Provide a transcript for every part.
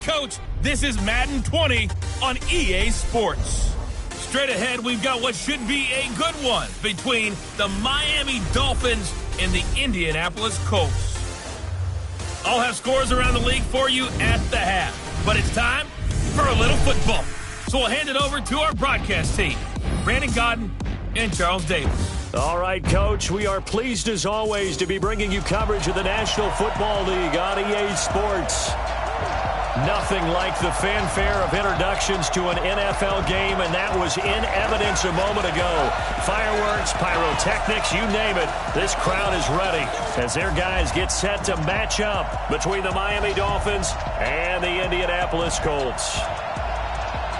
Coach, this is Madden 20 on EA Sports. Straight ahead, we've got what should be a good one between the Miami Dolphins and the Indianapolis Colts. I'll have scores around the league for you at the half, but it's time for a little football. So we'll hand it over to our broadcast team, Brandon Godden and Charles Davis. All right, Coach, we are pleased as always to be bringing you coverage of the National Football League on EA Sports. Nothing like the fanfare of introductions to an NFL game, and that was in evidence a moment ago. Fireworks, pyrotechnics, you name it. This crowd is ready as their guys get set to match up between the Miami Dolphins and the Indianapolis Colts.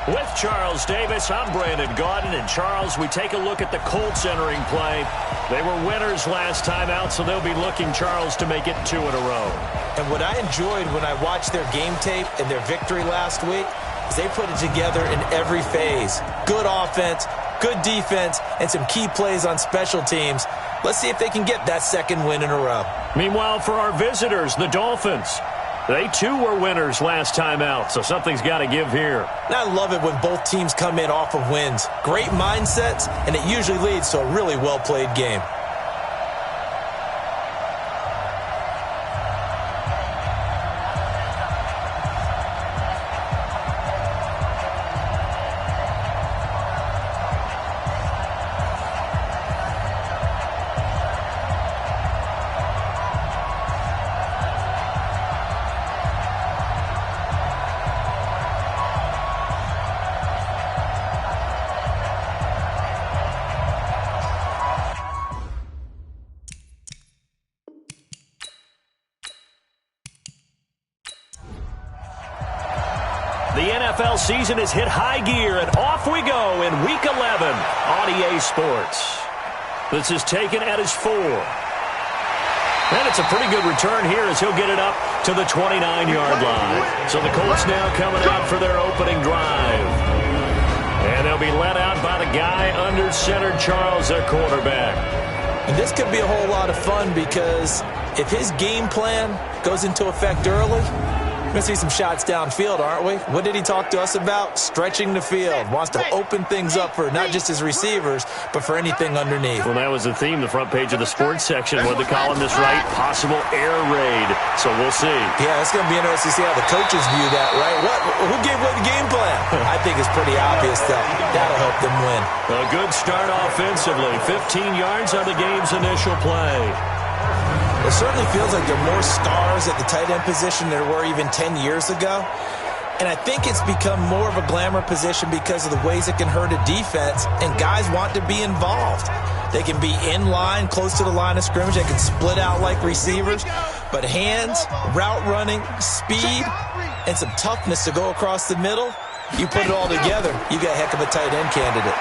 With Charles Davis, I'm Brandon Godden. And Charles, we take a look at the Colts entering play. They were winners last time out, so they'll be looking, Charles, to make it 2 in a row. And what I enjoyed when I watched their game tape and their victory last week is they put it together in every phase. Good offense, good defense, and some key plays on special teams. Let's see if they can get that second win in a row. Meanwhile, for our visitors, the Dolphins, they too were winners last time out, so something's got to give here. And I love it when both teams come in off of wins. Great mindsets, and it usually leads to a really well-played game. The NFL season has hit high gear, and off we go in Week 11 on EA Sports. This is taken at his 4. And it's a pretty good return here as he'll get it up to the 29-yard line. So the Colts now coming out for their opening drive. And they'll be led out by the guy under center, Charles, their quarterback. And this could be a whole lot of fun because if his game plan goes into effect early, we're going to see some shots downfield, aren't we? What did he talk to us about? Stretching the field. Wants to open things up for not just his receivers, but for anything underneath. Well, that was the theme, the front page of the sports section. What the columnist write? Possible air raid. So we'll see. Yeah, it's going to be interesting to see how the coaches view that, right? Who gave away the game plan? I think it's pretty obvious, though. That'll help them win. A good start offensively. 15 yards on the game's initial play. It certainly feels like there are more stars at the tight end position than there were even 10 years ago. And I think it's become more of a glamour position because of the ways it can hurt a defense, and guys want to be involved. They can be in line, close to the line of scrimmage. They can split out like receivers. But hands, route running, speed, and some toughness to go across the middle, you put it all together, you got a heck of a tight end candidate.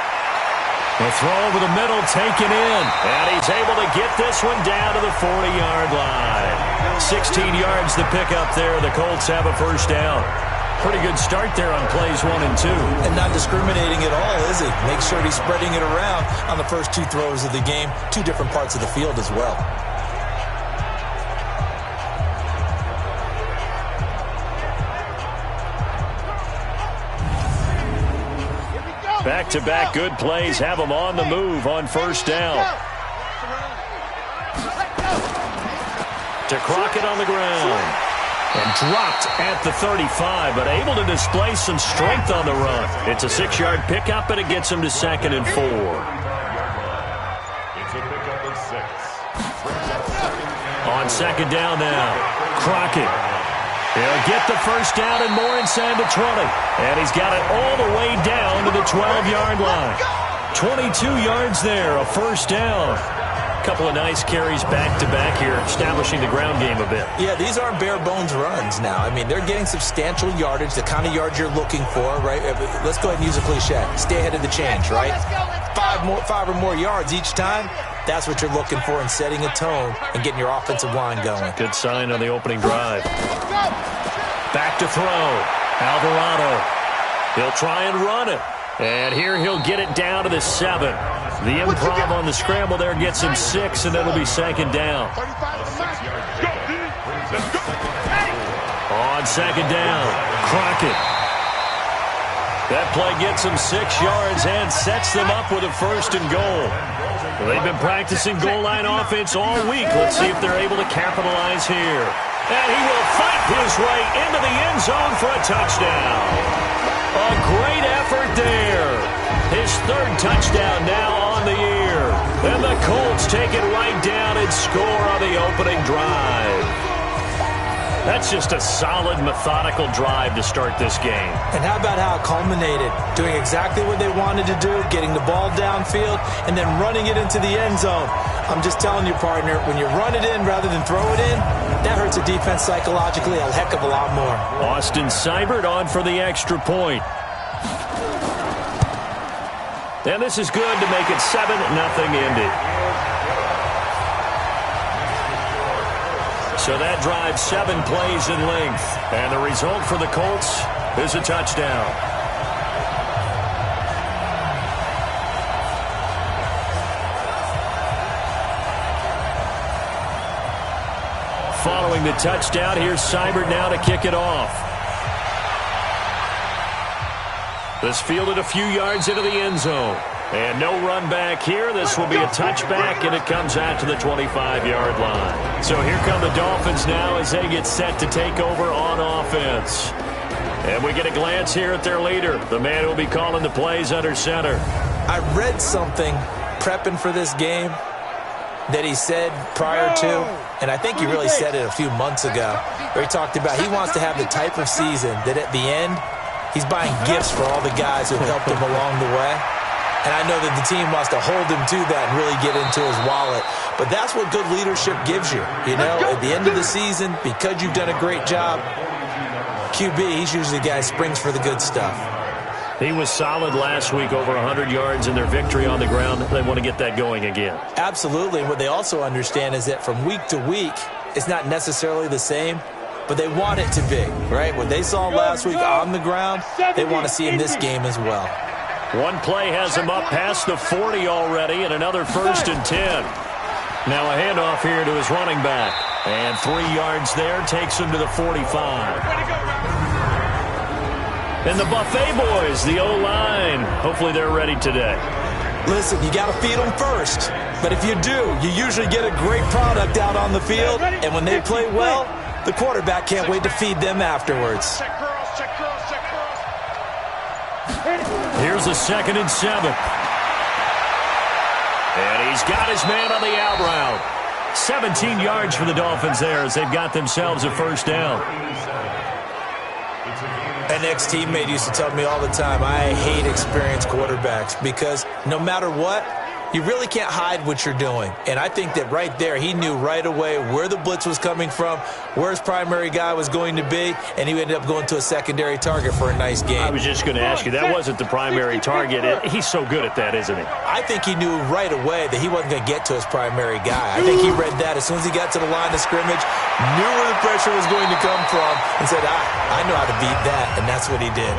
The throw over the middle taken in, and he's able to get this one down to the 40-yard line. 16 yards to pick up there. The Colts have a first down. Pretty good start there on plays 1 and 2. And not discriminating at all, is he? Make sure he's spreading it around on the first 2 throws of the game. 2 different parts of the field as well. Back-to-back good plays have them on the move on first down. To Crockett on the ground. And dropped at the 35, but able to display some strength on the run. It's a 6-yard pickup, and it gets him to 2nd and 4. It's a pickup of 6. On 2nd down now, Crockett. He'll get the first down and more inside the 20. And he's got it all the way down to the 12-yard line. 22 yards there, a first down. A couple of nice carries back-to-back here, establishing the ground game a bit. Yeah, these aren't bare-bones runs now. I mean, they're getting substantial yardage, the kind of yards you're looking for, right? Let's go ahead and use a cliche. Stay ahead of the change, right? 5 or more yards each time. That's what you're looking for in setting a tone and getting your offensive line going. Good sign on the opening drive. Back to throw. Alvarado. He'll try and run it. And here he'll get it down to the 7. The improv on the scramble there gets him 6, and it'll be 2nd down. On On second down, Crockett. That play gets them 6 yards and sets them up with a 1st and goal. Well, they've been practicing goal line offense all week. Let's see if they're able to capitalize here. And he will fight his way into the end zone for a touchdown. A great effort there. His 3rd touchdown now on the year. And the Colts take it right down and score on the opening drive. That's just a solid, methodical drive to start this game. And how about how it culminated? Doing exactly what they wanted to do, getting the ball downfield, and then running it into the end zone. I'm just telling you, partner, when you run it in rather than throw it in, that hurts a defense psychologically a heck of a lot more. Austin Seibert on for the extra point. And this is good to make it 7-0 Indy. So that drives 7 plays in length. And the result for the Colts is a touchdown. Following the touchdown, here's Seibert now to kick it off. This fielded a few yards into the end zone. And no run back here. This will be a touchback, and it comes out to the 25-yard line. So here come the Dolphins now as they get set to take over on offense. And we get a glance here at their leader, the man who will be calling the plays under center. I read something prepping for this game that he said prior to, and I think he really said it a few months ago, where he talked about he wants to have the type of season that at the end, he's buying gifts for all the guys who helped him along the way. And I know that the team wants to hold him to that and really get into his wallet. But that's what good leadership gives you. You know, at the end of the season, because you've done a great job, QB, he's usually the guy who springs for the good stuff. He was solid last week, over 100 yards in their victory on the ground. They want to get that going again. Absolutely. And what they also understand is that from week to week, it's not necessarily the same, but they want it to be, right? What they saw last week on the ground, they want to see in this game as well. One play has him up past the 40 already, and another 1st and 10. Now a handoff here to his running back. And 3 yards there takes him to the 45. And the Buffet boys, the O-line, hopefully they're ready today. Listen, you got to feed them first. But if you do, you usually get a great product out on the field. And when they play well, the quarterback can't wait to feed them afterwards. Here's a 2nd and 7. And he's got his man on the out route. 17 yards for the Dolphins there as they've got themselves a 1st down. An ex-teammate used to tell me all the time, I hate experienced quarterbacks because no matter what, you really can't hide what you're doing. And I think that right there, he knew right away where the blitz was coming from, where his primary guy was going to be, and he ended up going to a secondary target for a nice game. I was just going to ask you, that wasn't the primary target. He's so good at that, isn't he? I think he knew right away that he wasn't going to get to his primary guy. I think he read that as soon as he got to the line of scrimmage, knew where the pressure was going to come from, and said, I know how to beat that, and that's what he did.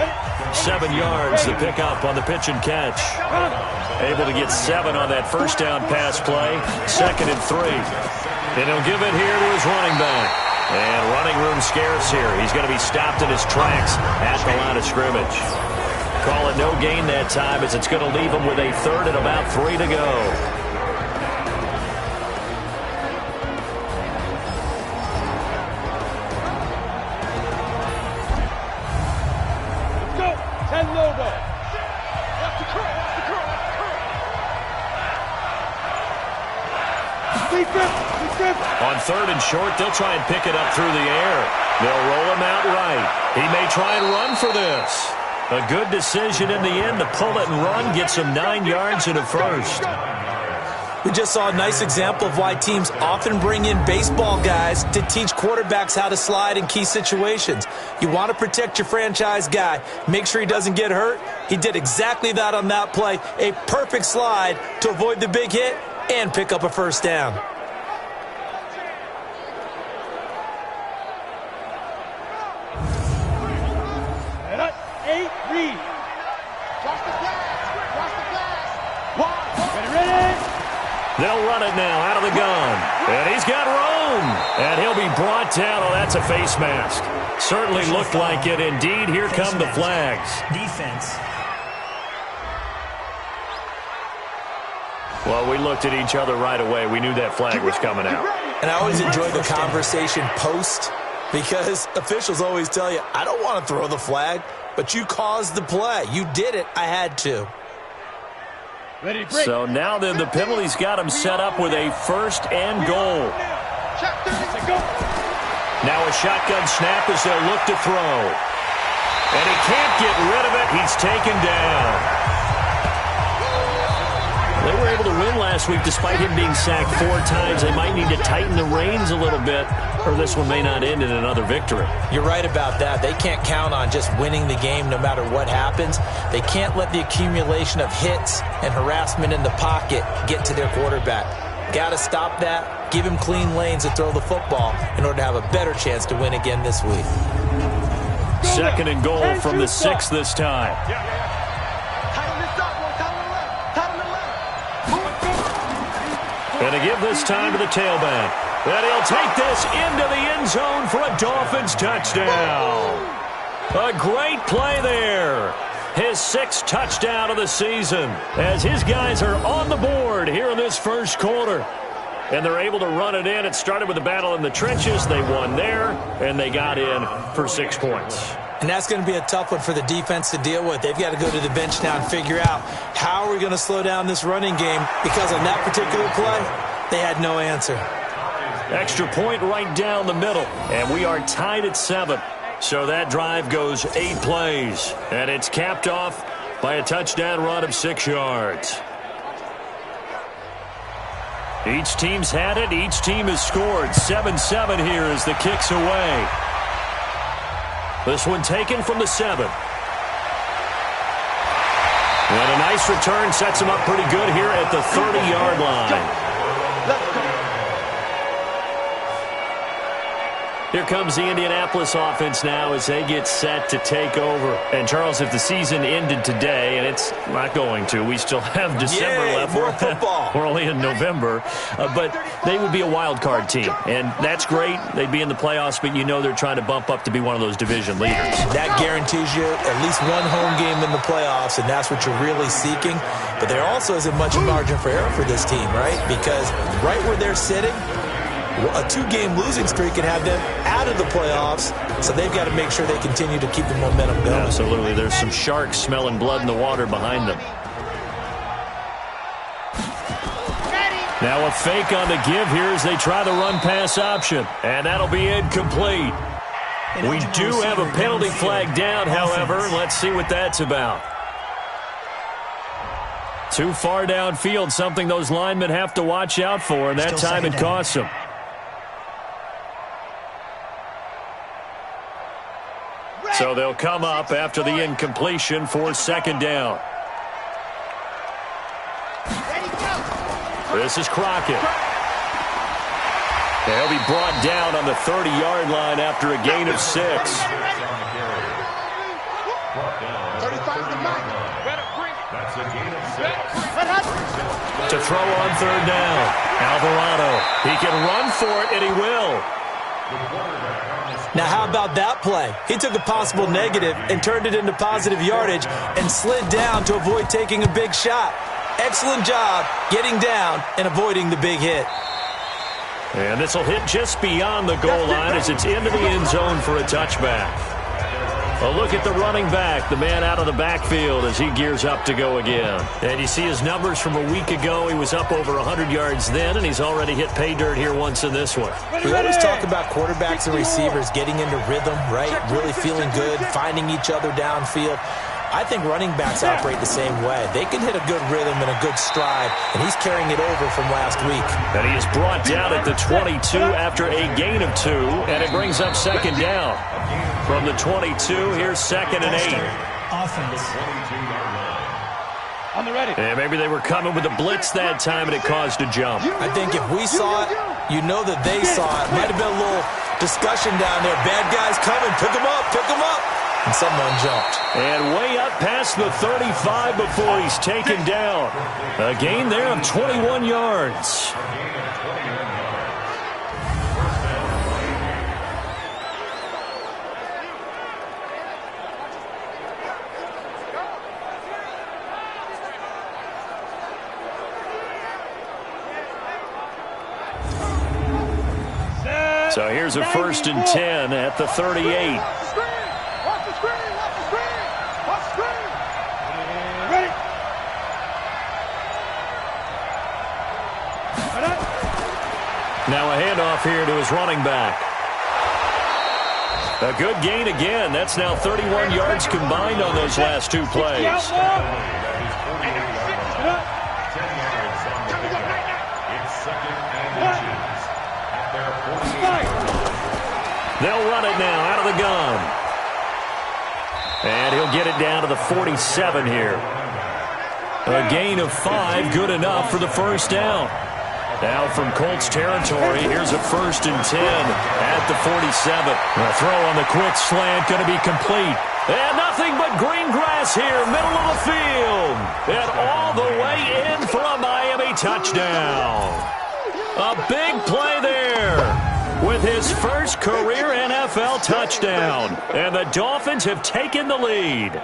7 yards, the pickup on the pitch and catch. Able to get 7 on that 1st down pass play. 2nd and 3. And he'll give it here to his running back. And running room scarce here. He's going to be stopped in his tracks at the line of scrimmage. Call it no gain that time as it's going to leave him with a 3rd and about 3 to go. On 3rd and short, they'll try and pick it up through the air. They'll roll him out right. He may try and run for this. A good decision in the end to pull it and run, gets him 9 yards and a 1st. We just saw a nice example of why teams often bring in baseball guys to teach quarterbacks how to slide in key situations. You want to protect your franchise guy. Make sure he doesn't get hurt. He did exactly that on that play. A perfect slide to avoid the big hit and pick up a 1st down. They'll run it now out of the gun. And he's got room. And he'll be brought down. Oh, that's a face mask. Certainly looked like it. Indeed, here come the flags. Defense. Well, we looked at each other right away. We knew that flag was coming out. And I always enjoy the conversation post, because officials always tell you, I don't want to throw the flag, but you caused the play. You did it. I had to. So now then the penalty's got him set up with a 1st and goal. Now a shotgun snap as they'll look to throw. And he can't get rid of it. He's taken down. They were able to win last week despite him being sacked 4 times. They might need to tighten the reins a little bit, or this one may not end in another victory. You're right about that. They can't count on just winning the game no matter what happens. They can't let the accumulation of hits and harassment in the pocket get to their quarterback. Got to stop that, give him clean lanes to throw the football in order to have a better chance to win again this week. 2nd and goal from the 6 this time. And to give this time to the tailback. And he'll take this into the end zone for a Dolphins touchdown. A great play there. His 6th touchdown of the season as his guys are on the board here in this first quarter. And they're able to run it in. It started with a battle in the trenches. They won there, and they got in for 6 points. And that's going to be a tough one for the defense to deal with. They've got to go to the bench now and figure out how are we going to slow down this running game, because on that particular play, they had no answer. Extra point right down the middle, and we are tied at 7. So that drive goes 8 plays, and it's capped off by a touchdown run of 6 yards. Each team's had it. Each team has scored. 7-7 here as the kick's away. This one taken from the 7. And a nice return sets him up pretty good here at the 30-yard line. Here comes the Indianapolis offense now as they get set to take over. And, Charles, if the season ended today, and it's not going to, we still have December left. More football. We're only in November. But they would be a wild card team. And that's great. They'd be in the playoffs, but you know they're trying to bump up to be one of those division leaders. That guarantees you at least one home game in the playoffs, and that's what you're really seeking. But there also isn't much margin for error for this team, right? Because right where they're sitting, a 2-game losing streak can have them out of the playoffs, so they've got to make sure they continue to keep the momentum going. Absolutely. There's some sharks smelling blood in the water behind them. Now a fake on the give here as they try the run-pass option, and that'll be incomplete. We do have a penalty flag down, however. Let's see what that's about. Too far downfield, something those linemen have to watch out for, and that time it costs them. So they'll come up after the incompletion for 2nd down. This is Crockett. They'll be brought down on the 30-yard line after a gain of 6. To throw on 3rd down. Alvarado. He can run for it, and he will. Now, how about that play? He took a possible negative and turned it into positive yardage and slid down to avoid taking a big shot. Excellent job getting down and avoiding the big hit. And this will hit just beyond the goal line as it's into the end zone for a touchback. A look at the running back, the man out of the backfield as he gears up to go again. And you see his numbers from a week ago. He was up over 100 yards then, and he's already hit pay dirt here once in this one. We always talk about quarterbacks and receivers getting into rhythm, right? Really feeling good, finding each other downfield. I think running backs operate the same way. They can hit a good rhythm and a good stride, and he's carrying it over from last week. And he is brought down at the 22 after a gain of 2, and it brings up 2nd down. From the 22, here's 2nd and 8. Offense. On the ready. And maybe they were coming with a blitz that time, and it caused a jump. I think if we saw it, you know that they saw it. Might have been a little discussion down there. Bad guys coming. Pick them up. Pick them up. And someone jumped. And way up past the 35 before he's taken down. A gain there of 21 yards. So here's a 1st and 10 at the 38. Now a handoff here to his running back. A good gain again. That's now 31 yards combined on those last 2 plays. They'll run it now out of the gun. And he'll get it down to the 47 here. A gain of 5, good enough for the 1st down. Now from Colts territory, here's a 1st and 10 at the 47. A throw on the quick slant, going to be complete. And nothing but green grass here, middle of the field. And all the way in for a Miami touchdown. A big play there with his first career NFL touchdown. And the Dolphins have taken the lead.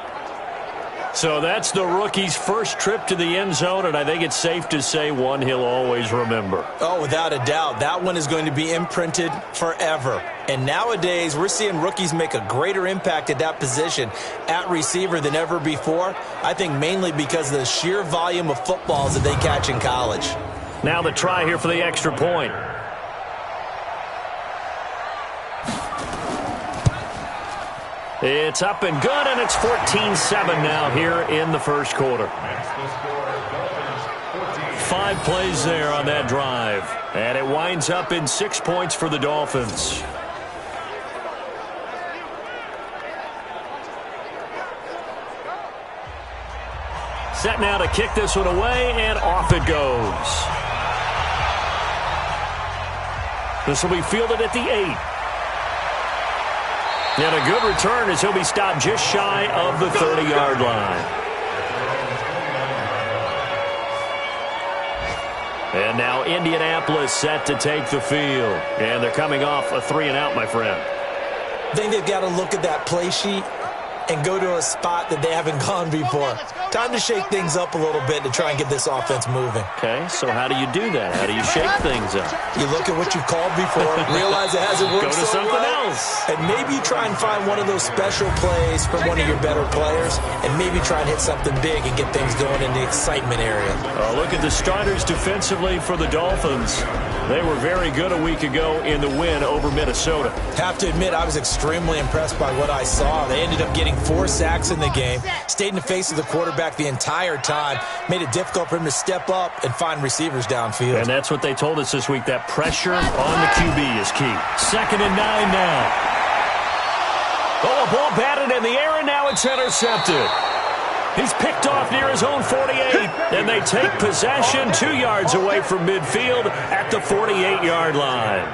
So that's the rookie's first trip to the end zone, and I think it's safe to say one he'll always remember. Oh, without a doubt. That one is going to be imprinted forever. And nowadays, we're seeing rookies make a greater impact at that position at receiver than ever before. I think mainly because of the sheer volume of footballs that they catch in college. Now the try here for the extra point. It's up and good, and it's 14-7 now here in the 1st quarter. 5 plays there on that drive, and it winds up in 6 points for the Dolphins. Set now to kick this one away, and off it goes. This will be fielded at the 8. And a good return as he'll be stopped just shy of the 30-yard line. And now Indianapolis set to take the field. And they're coming off a 3-and-out, my friend. I think they've got to look at that play sheet and go to a spot that they haven't gone before. Time to shake things up a little bit to try and get this offense moving. Okay, so how do you do that? How do you shake things up? You look at what you've called before, realize it hasn't worked so so something well, else. and maybe you try and find one of those special plays from one of your better players, and maybe try and hit something big and get things going in the excitement area. Look at the starters defensively for the Dolphins. They were very good a week ago in the win over Minnesota. Have to admit, I was extremely impressed by what I saw. They ended up getting 4 sacks in the game, stayed in the face of the quarterback the entire time, made it difficult for him to step up and find receivers downfield. And that's what they told us this week, that pressure on the QB is key. 2nd and 9 now. Oh, a ball batted in the air, and now it's intercepted. He's picked off near his own 48, and they take possession 2 yards away from midfield at the 48-yard line.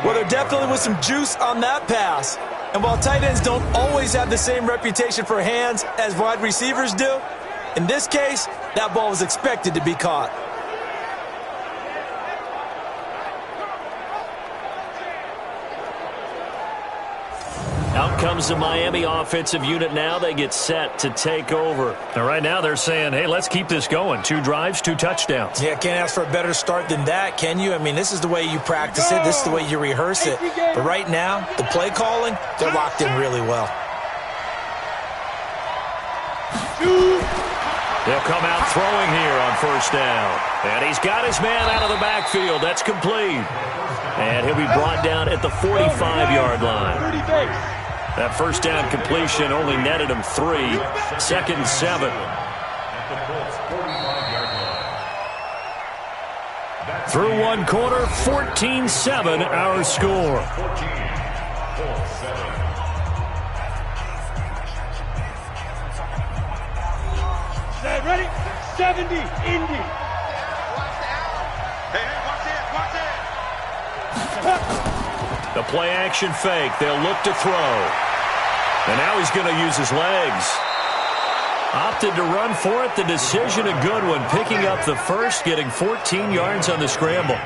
Well, there definitely was some juice on that pass. And while tight ends don't always have the same reputation for hands as wide receivers do, in this case, that ball was expected to be caught. Out comes the Miami offensive unit now. They get set to take over. And right now they're saying, hey, let's keep this going. 2 drives, 2 touchdowns. Yeah, can't ask for a better start than that, can you? I mean, this is the way you practice it. This is the way you rehearse it. But right now, the play calling, they're locked in really well. They'll come out throwing here on 1st down. And he's got his man out of the backfield. That's complete. And he'll be brought down at the 45-yard line. That 1st down completion only netted him 3. 2nd and 7. Through 1 quarter, 14-7 our score. Ready? 70, Indy. The play action fake. They'll look to throw. And now he's going to use his legs. Opted to run for it. The decision a good one. Picking up the first, getting 14 yards on the scramble.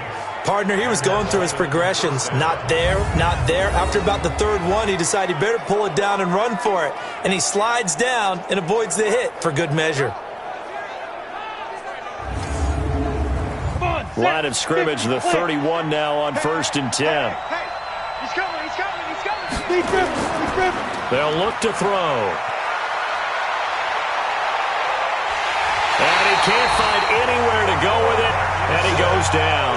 Partner, he was going through his progressions. Not there, not there. After about the 3rd one, he decided he better pull it down and run for it. And he slides down and avoids the hit for good measure. Line of scrimmage, the 31 now on 1st and 10. They'll look to throw. And he can't find anywhere to go with it, and he goes down.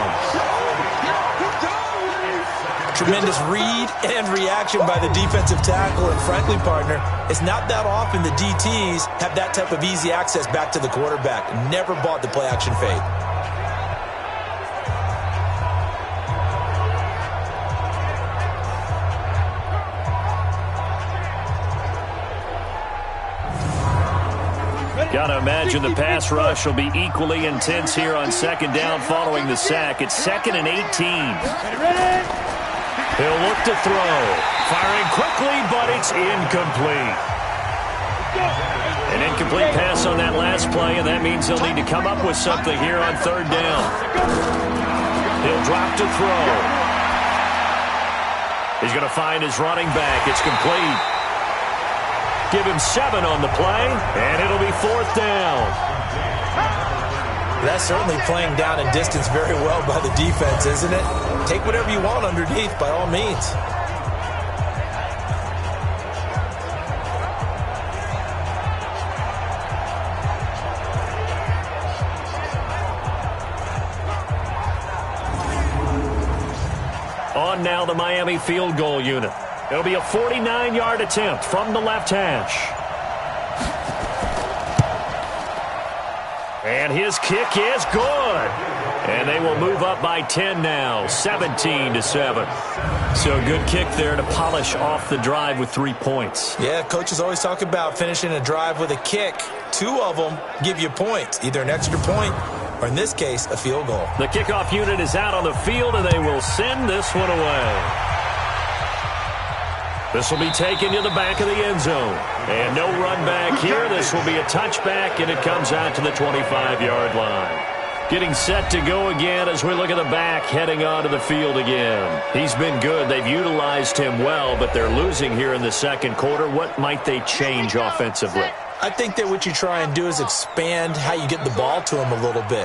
Tremendous read and reaction by the defensive tackle, and frankly, partner, it's not that often the DTs have that type of easy access back to the quarterback. Never bought the play-action fade. Gotta imagine the pass rush will be equally intense here on second down following the sack. It's 2nd and 18. He'll look to throw. Firing quickly, but it's incomplete. An incomplete pass on that last play, and that means he'll need to come up with something here on third down. He'll drop to throw. He's going to find his running back. It's complete. Give him 7 on the play, and it'll be 4th down. That's certainly playing down and distance very well by the defense, isn't it? Take whatever you want underneath, by all means. On now the Miami field goal unit. It'll be a 49-yard attempt from the left hash. And his kick is good. And they will move up by 10 now, 17-7. So a good kick there to polish off the drive with 3 points. Yeah, coaches always talk about finishing a drive with a kick. 2 of them give you points, either an extra point or, in this case, a field goal. The kickoff unit is out on the field, and they will send this one away. This will be taken to the back of the end zone. And no run back here. This will be a touchback, and it comes out to the 25-yard line. Getting set to go again as we look at the back heading onto the field again. He's been good. They've utilized him well, but they're losing here in the second quarter. What might they change offensively? I think that what you try and do is expand how you get the ball to him a little bit.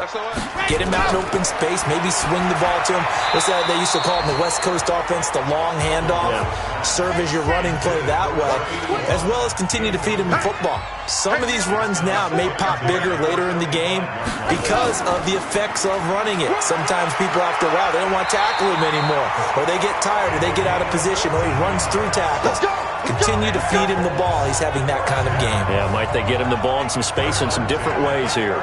Get him out in open space, maybe swing the ball to him. What's that they used to call it in the West Coast offense, the long handoff? Yeah. Serve as your running play that way, as well as continue to feed him the football. Some of these runs now may pop bigger later in the game because of the effects of running it. Sometimes people after a while, they don't want to tackle him anymore, or they get tired, or they get out of position, or he runs through tackles. Continue to feed him the ball. He's having that kind of game. Yeah, might they get him the ball in some space in some different ways here.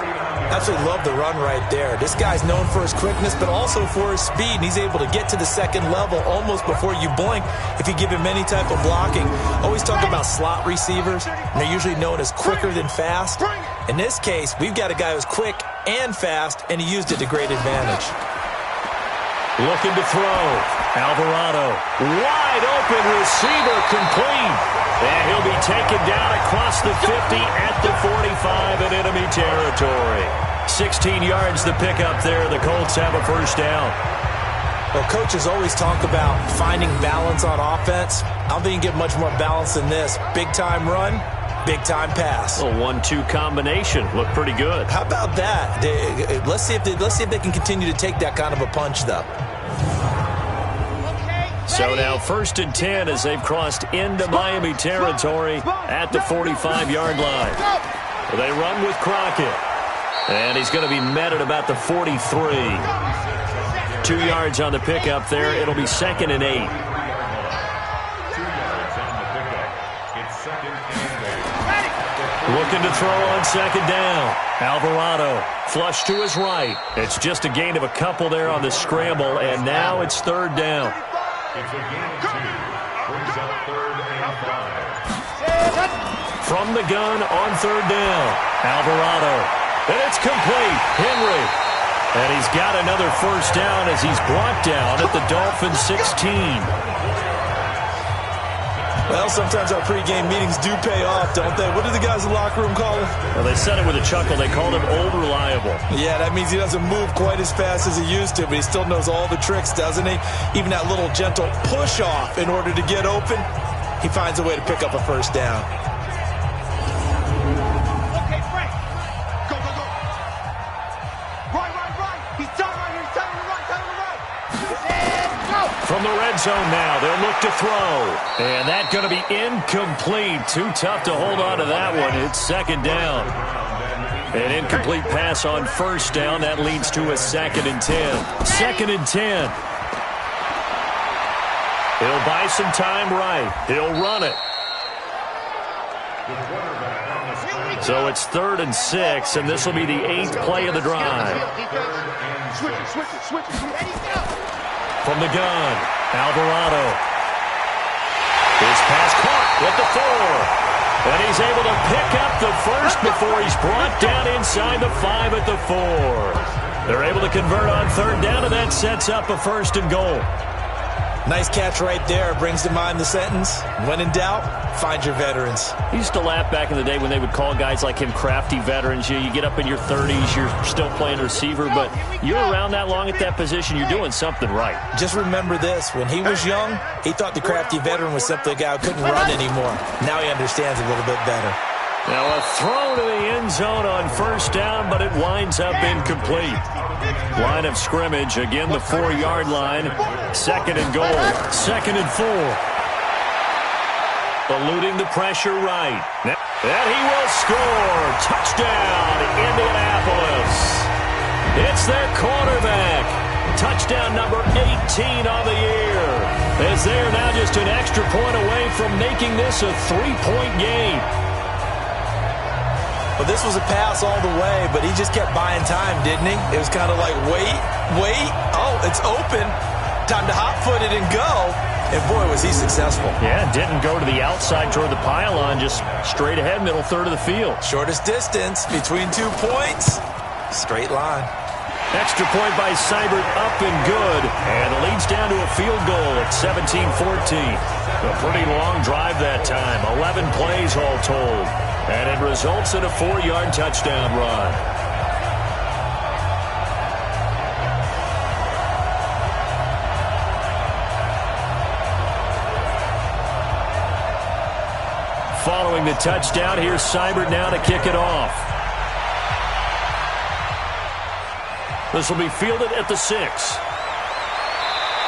Absolutely love the run right there. This guy's known for his quickness, but also for his speed. And he's able to get to the second level almost before you blink if you give him any type of blocking. Always talk about slot receivers, and they're usually known as quicker than fast. In this case, we've got a guy who's quick and fast, and he used it to great advantage. Looking to throw. Alvarado. Wide open receiver complete. And he'll be taken down across the 50 at the 45 in enemy territory. 16 yards the pickup there. The Colts have a first down. Well, coaches always talk about finding balance on offense. I don't think you get much more balance than this. Big-time run, big-time pass. A 1-2 combination. Looked pretty good. How about that? Let's see if they can continue to take that kind of a punch, though. So now 1st and 10 as they've crossed into Miami territory at the 45-yard line. They run with Crockett. And he's going to be met at about the 43. 2 yards on the pickup there. It'll be 2nd and 8. Looking to throw on 2nd down. Alvarado flush to his right. It's just a gain of a couple there on the scramble, and now it's 3rd down. It's a gain of 2. Brings up 3rd and 5. From the gun on 3rd down. Alvarado. And it's complete. Henry. And he's got another first down as he's brought down at the Dolphins 16. Well, sometimes our pregame meetings do pay off, don't they? What do the guys in the locker room call him? Well, they said it with a chuckle. They called him Old Reliable. Yeah, that means he doesn't move quite as fast as he used to, but he still knows all the tricks, doesn't he? Even that little gentle push-off in order to get open, he finds a way to pick up a first down. Okay, Frank. Go, go, go. Right. He's done right here. He's done right. And go. From from the red zone now. They'll look to throw. And that's going to be incomplete. Too tough to hold on to that one. It's second down. An incomplete pass on first down. That leads to a 2nd and 10. 2nd and 10. He'll buy some time right. He'll run it. So it's 3rd and 6, and this will be the 8th play of the drive. From the gun, Alvarado. His pass caught at the 4. And he's able to pick up the first before he's brought down inside the 5 at the 4. They're able to convert on 3rd down, and that sets up a 1st and goal. Nice catch right there. Brings to mind the sentence, when in doubt, find your veterans. I used to laugh back in the day when they would call guys like him crafty veterans. You get up in your 30s, you're still playing receiver, but you're around that long at that position, you're doing something right. Just remember this. When he was young, he thought the crafty veteran was simply a guy who couldn't run anymore. Now he understands a little bit better. Now a throw to the end zone on 1st down, but it winds up incomplete. Line of scrimmage, again the 4-yard line. 2nd and goal, 2nd and 4. Eluding the pressure right. And he will score. Touchdown, Indianapolis. It's their quarterback. Touchdown number 18 on the year. As they are now just an extra point away from making this a 3-point game. Well, this was a pass all the way, but he just kept buying time, didn't he? It was kind of like, wait. Oh, it's open. Time to hot-foot it and go. And, boy, was he successful. Yeah, didn't go to the outside toward the pylon, just straight ahead, middle third of the field. Shortest distance between 2 points. Straight line. Extra point by Seibert, up and good. And it leads down to a field goal at 17-14. A pretty long drive that time. 11 plays all told. And it results in a 4-yard touchdown run. Following the touchdown, here's Seibert now to kick it off. This will be fielded at the 6.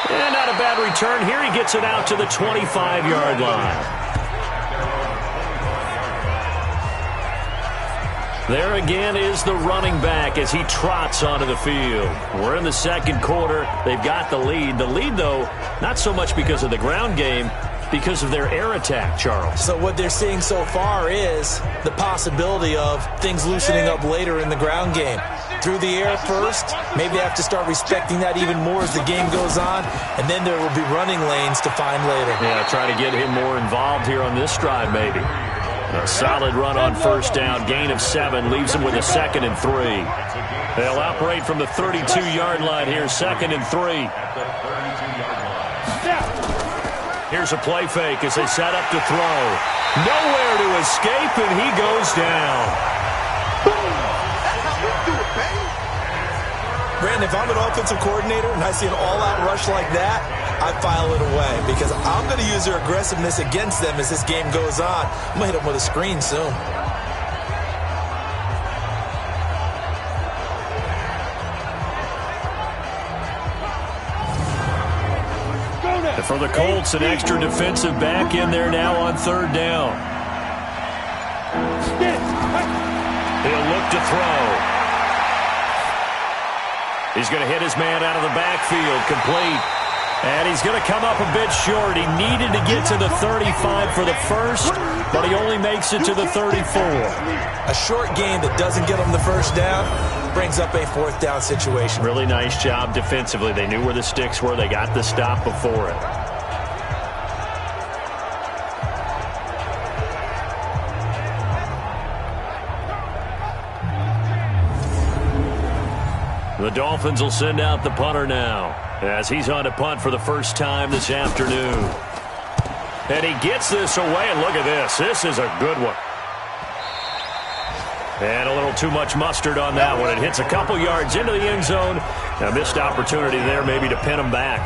And not a bad return here. He gets it out to the 25-yard line. There again is the running back as he trots onto the field. We're in the 2nd quarter. They've got the lead. The lead, though, not so much because of the ground game, because of their air attack, Charles. So what they're seeing so far is the possibility of things loosening up later in the ground game. Through the air first, maybe they have to start respecting that even more as the game goes on, and then there will be running lanes to find later. Yeah, try to get him more involved here on this drive, maybe. A solid run on 1st down, gain of 7, leaves him with a 2nd and 3. They'll operate from the 32-yard line here, 2nd and 3. Here's a play fake as they set up to throw. Nowhere to escape, and he goes down. Brandon, if I'm an offensive coordinator and I see an all-out rush like that, I file it away because I'm going to use their aggressiveness against them as this game goes on. I'm going to hit them with a screen soon. And for the Colts, an extra defensive back in there now on 3rd down. He'll look to throw. He's going to hit his man out of the backfield, complete. And he's going to come up a bit short. He needed to get to the 35 for the first, but he only makes it to the 34. A short gain that doesn't get him the 1st down brings up a 4th down situation. Really nice job defensively. They knew where the sticks were. They got the stop before it. The Dolphins will send out the punter now as he's on to punt for the first time this afternoon. And he gets this away, and look at this. This is a good one. And a little too much mustard on that one. It hits a couple yards into the end zone. A missed opportunity there maybe to pin him back.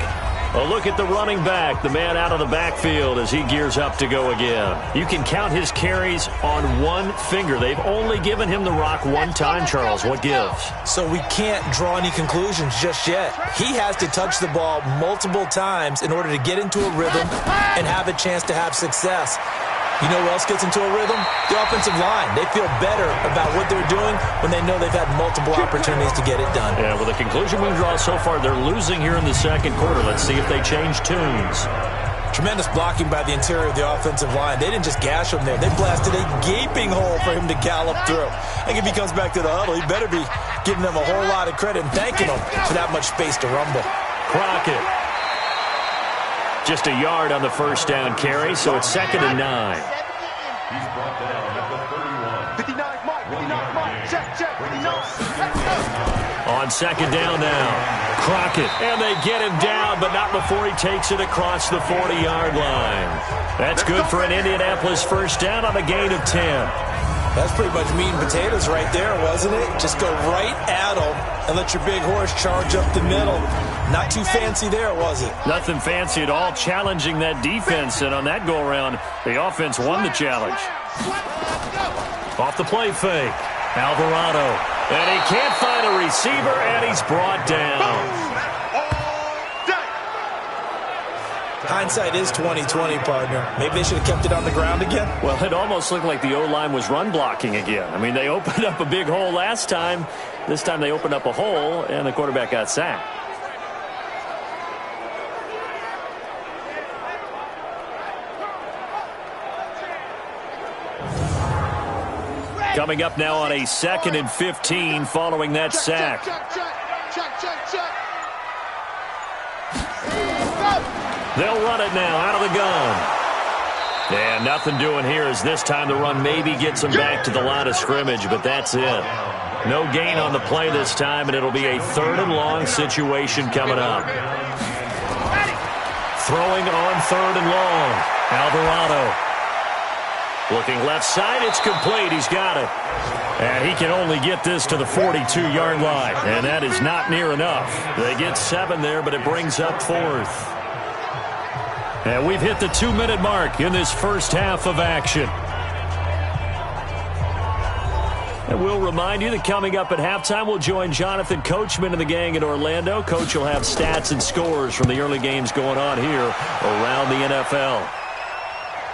A look at the running back, the man out of the backfield as he gears up to go again. You can count his carries on one finger. They've only given him the rock one time, Charles. What gives? So we can't draw any conclusions just yet. He has to touch the ball multiple times in order to get into a rhythm and have a chance to have success. You know who else gets into a rhythm? The offensive line. They feel better about what they're doing when they know they've had multiple opportunities to get it done. Yeah, well, the conclusion we draw so far, they're losing here in the second quarter. Let's see if they change tunes. Tremendous blocking by the interior of the offensive line. They didn't just gash him there. They blasted a gaping hole for him to gallop through. I think if he comes back to the huddle, he better be giving them a whole lot of credit and thanking them for that much space to rumble. Crockett. Just a yard on the first down carry, so it's 2nd and 9. He's brought down at the 31. 59 Mike, 59 Mike, check, 59. Let's go. On 2nd down now, Crockett. And they get him down, but not before he takes it across the 40-yard line. That's good for an Indianapolis first down on a gain of 10. That's pretty much meat and potatoes right there, wasn't it? Just go right at them and let your big horse charge up the middle. Not too fancy there, was it? Nothing fancy at all, challenging that defense. And on that go-around, the offense won the challenge. Off the play fake, Alvarado. And he can't find a receiver, and he's brought down. Hindsight is 20/20, partner. Maybe they should have kept it on the ground again. Well, it almost looked like the O-line was run blocking again. I mean, they opened up a big hole last time. This time they opened up a hole, and the quarterback got sacked. Coming up now on a 2nd and 15 following that sack. Check. They'll run it now out of the gun. And nothing doing here as this time the run maybe gets them back to the line of scrimmage, but that's it. No gain on the play this time, and it'll be a 3rd and long situation coming up. Throwing on 3rd and long. Alvarado. Looking left side, it's complete. He's got it. And he can only get this to the 42-yard line, and that is not near enough. They get 7 there, but it brings up 4th. And we've hit the 2-minute mark in this first half of action. And we'll remind you that coming up at halftime, we'll join Jonathan Coachman and the gang in Orlando. Coach will have stats and scores from the early games going on here around the NFL.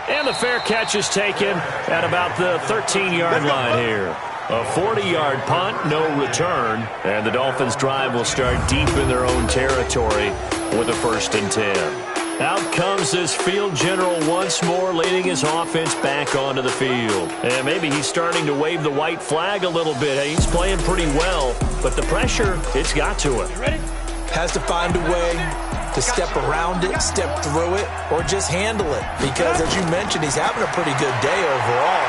And the fair catch is taken at about the 13-yard line here. A 40-yard punt, no return. And the Dolphins' drive will start deep in their own territory with a 1st and 10. Out comes this field general once more, leading his offense back onto the field. And maybe he's starting to wave the white flag a little bit. He's playing pretty well, but the pressure, it's got to him. Has to find a way to step around it, step through it, or just handle it. Because, as you mentioned, he's having a pretty good day overall.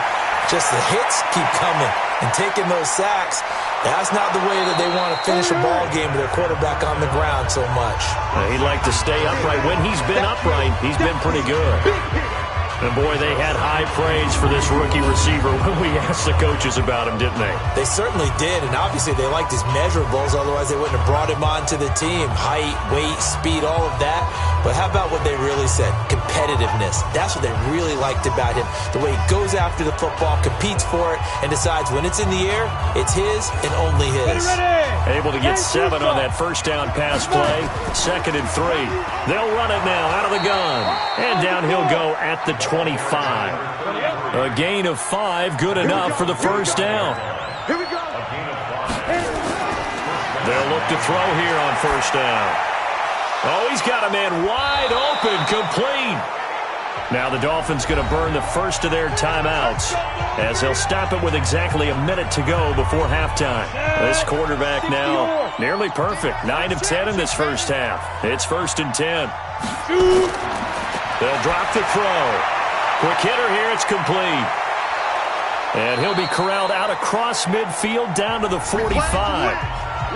Just the hits keep coming and taking those sacks. That's not the way that they want to finish a ball game with their quarterback on the ground so much. He'd like to stay upright. When he's been upright, he's been pretty good. And, boy, they had high praise for this rookie receiver when we asked the coaches about him, didn't they? They certainly did, and obviously they liked his measurables. Otherwise, they wouldn't have brought him onto the team. Height, weight, speed, all of that. But how about what they really said? Competitiveness. That's what they really liked about him. The way he goes after the football, competes for it, and decides when it's in the air, it's his and only his. Able to get 7 on that first down pass play. 2nd and 3. They'll run it now out of the gun. And down he'll go at the 25. A gain of 5, good enough for the first down. Here we go. They'll look to throw here on first down. Oh, he's got a man wide open, complete. Now the Dolphins going to burn the first of their timeouts as they'll stop it with exactly a minute to go before halftime. This quarterback now nearly perfect. 9 of 10 in this first half. It's 1st and 10. They'll drop the throw. Quick hitter here, it's complete. And he'll be corralled out across midfield down to the 45.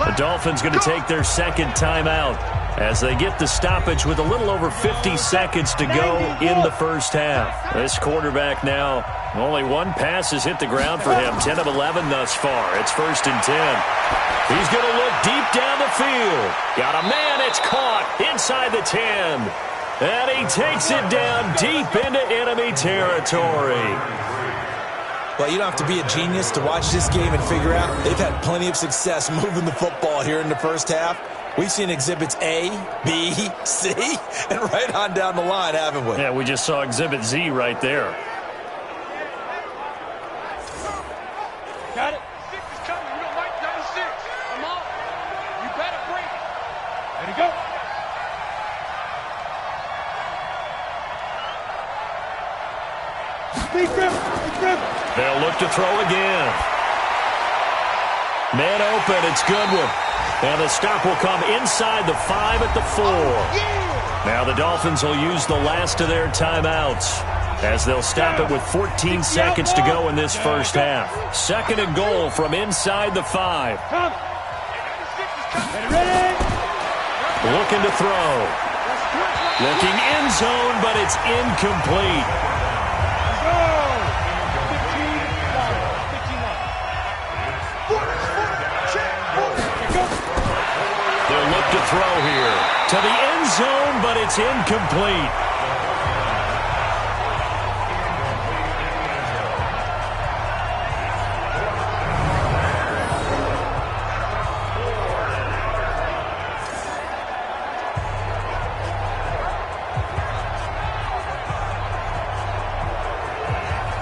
The Dolphins going to take their 2nd timeout as they get the stoppage with a little over 50 seconds to go in the first half. This quarterback now Only one pass has hit the ground for him, 10 of 11 thus far. It's 1st and 10. He's going to look deep down the field. Got a man, it's caught inside the 10. And he takes it down deep into enemy territory. Well, you don't have to be a genius to watch this game and figure out they've had plenty of success moving the football here in the first half. We've seen exhibits A, B, C, and right on down the line, haven't we? Yeah, we just saw exhibit Z right there. Got it. 6 is coming. You don't like 96. Come on. You better break it. Ready to go. Big grip. They'll look to throw again. Man open, it's Goodwin. And the stop will come inside the 5 at the 4. Now the Dolphins will use the last of their timeouts, as they'll stop it with 14 seconds to go in this first half. 2nd and goal from inside the 5. Looking to throw. Looking end zone, but it's incomplete. They'll look to throw here. To the end zone, but it's incomplete.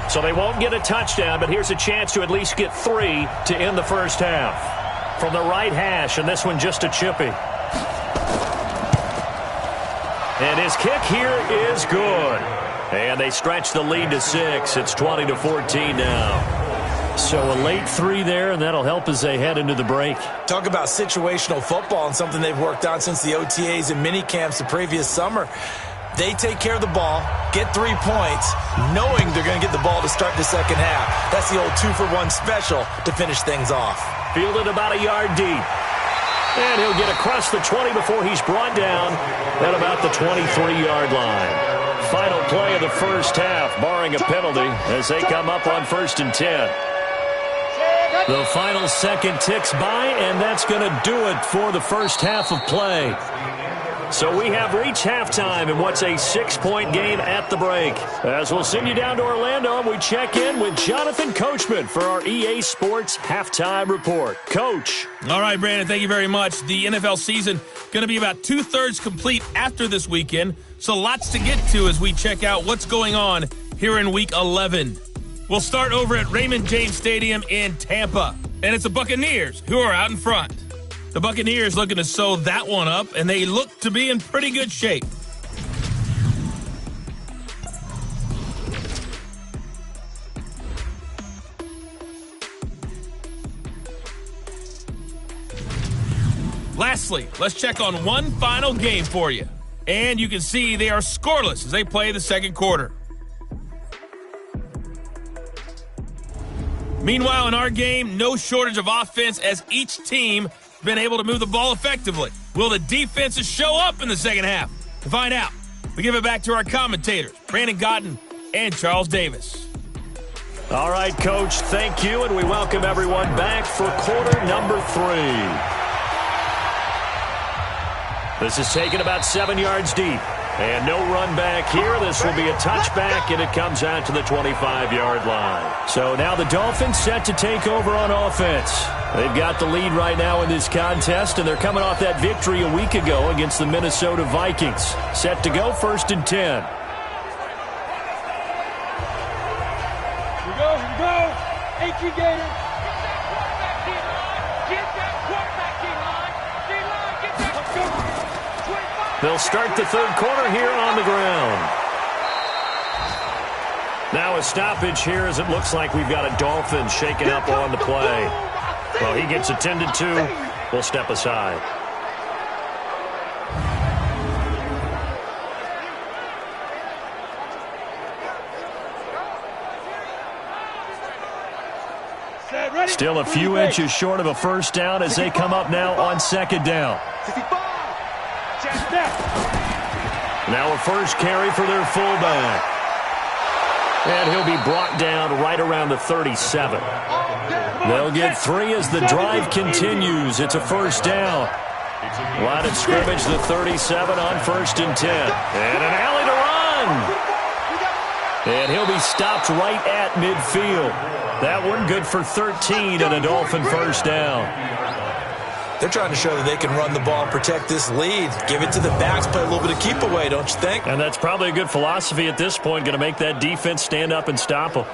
So they won't get a touchdown, but here's a chance to at least get 3 to end the first half. From the right hash, and this one just a chippy. And his kick here is good. And they stretch the lead to 6. It's 20-14 now. So a late 3 there, and that'll help as they head into the break. Talk about situational football and something they've worked on since the OTAs and mini camps the previous summer. They take care of the ball, get 3 points, knowing they're going to get the ball to start the second half. That's the old 2-for-1 special to finish things off. Fielded about a yard deep. And he'll get across the 20 before he's brought down at about the 23-yard line. Final play of the first half, barring a penalty, as they come up on 1st and 10. The final second ticks by, and that's going to do it for the first half of play. So we have reached halftime in what's a 6-point game at the break. As we'll send you down to Orlando, and we check in with Jonathan Coachman for our EA Sports Halftime Report. Coach. All right, Brandon, thank you very much. The NFL season going to be about 2/3 complete after this weekend, so lots to get to as we check out what's going on here in Week 11. We'll start over at Raymond James Stadium in Tampa, and it's the Buccaneers who are out in front. The Buccaneers looking to sew that one up, and they look to be in pretty good shape. Lastly, let's check on one final game for you. And you can see they are scoreless as they play the second quarter. Meanwhile, in our game, no shortage of offense as each team been able to move the ball effectively. Will the defenses show up in the second half? To find out, we give it back to our commentators, Brandon Godden and Charles Davis. All right, Coach, thank you, and we welcome everyone back for quarter number 3. This is taken about 7 yards deep. And no run back here. This will be a touchback, and it comes out to the 25-yard line. So now the Dolphins set to take over on offense. They've got the lead right now in this contest, and they're coming off that victory a week ago against the Minnesota Vikings. Set to go 1st and 10. Here we go. H.E. Gator. Get that quarterback D-line. D-line, get that. Let's go. They'll start the third quarter here on the ground. Now a stoppage here as it looks like we've got a Dolphin shaking up on the play. Well, he gets attended to. We'll step aside. Still a few inches short of a first down as they come up now on second down. Now a first carry for their fullback. And he'll be brought down right around the 37. They'll get 3 as the drive continues. It's a first down. Line of scrimmage, the 37 on 1st and 10. And an alley to run. And he'll be stopped right at midfield. That one good for 13 and a Dolphin first down. They're trying to show that they can run the ball and protect this lead. Give it to the backs, play a little bit of keep away, don't you think? And that's probably a good philosophy at this point, going to make that defense stand up and stop them.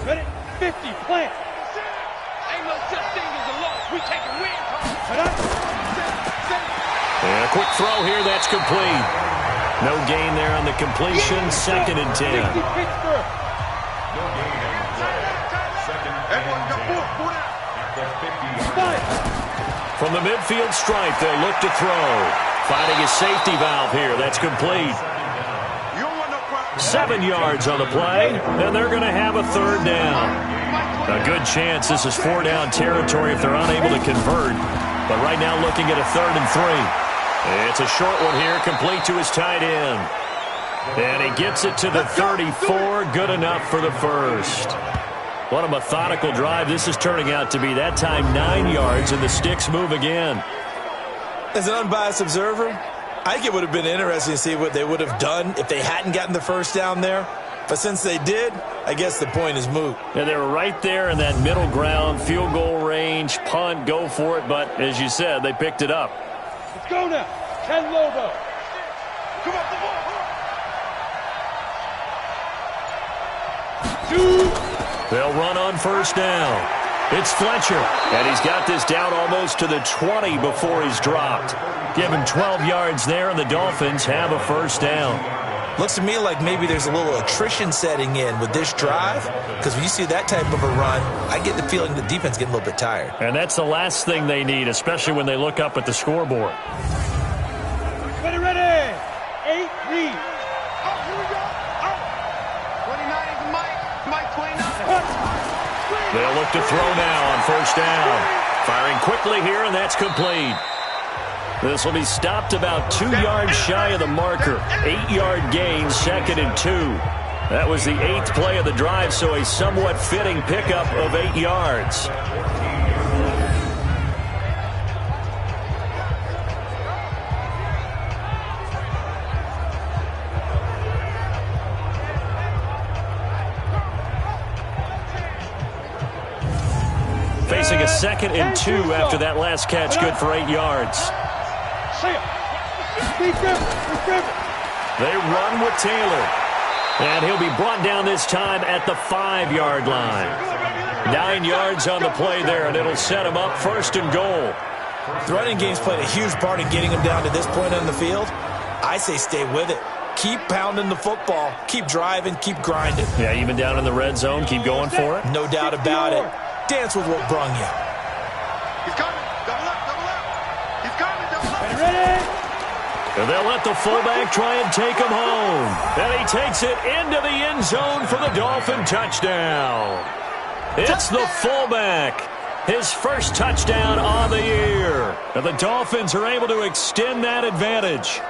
Ready? 50, plant. Ain't no such thing as a loss. We taking wins home. And a quick throw here, that's complete. No gain there on the completion, 2nd and 10. From the midfield stripe, they'll look to throw. Finding a safety valve here. That's complete. 7 yards on the play, and they're going to have a 3rd down. A good chance this is 4-down territory if they're unable to convert. But right now looking at a 3rd and 3. It's a short one here, complete to his tight end. And he gets it to the 34, good enough for the first. What a methodical drive this is turning out to be. That time 9 yards, and the sticks move again. As an unbiased observer, I think it would have been interesting to see what they would have done if they hadn't gotten the first down there. But since they did, I guess the point is moot. Yeah, they were right there in that middle ground, field goal range, punt, go for it. But as you said, they picked it up. Let's go now. Ken Lobo. Come up the ball. 2. They'll run on first down. It's Fletcher, and he's got this down almost to the 20 before he's dropped. Give him 12 yards there, and the Dolphins have a first down. Looks to me like maybe there's a little attrition setting in with this drive, because when you see that type of a run, I get the feeling the defense getting a little bit tired. And that's the last thing they need, especially when they look up at the scoreboard. Ready, ready. 8 lead. Oh, here we go. Oh. 29 is Mike 29. They'll look to throw now on first down. Firing quickly here, and that's complete. This will be stopped about 2 yards shy of the marker. 8-yard gain, 2nd and 2. That was the 8th play of the drive, so a somewhat fitting pickup of 8 yards. Facing a 2nd and 2 after that last catch, good for 8 yards. They run with Taylor. And he'll be brought down this time at the 5-yard line. 9 yards on the play there, and it'll set him up 1st and goal. The running game's played a huge part in getting him down to this point on the field. I say stay with it. Keep pounding the football. Keep driving. Keep grinding. Yeah, even down in the red zone, keep going for it. No doubt about it. Dance with what brung you. He's coming. Double up. He's coming. Double up. Ready? And they'll let the fullback try and take him home. And he takes it into the end zone for the Dolphin touchdown. It's the fullback. His first touchdown on the year. And the Dolphins are able to extend that advantage.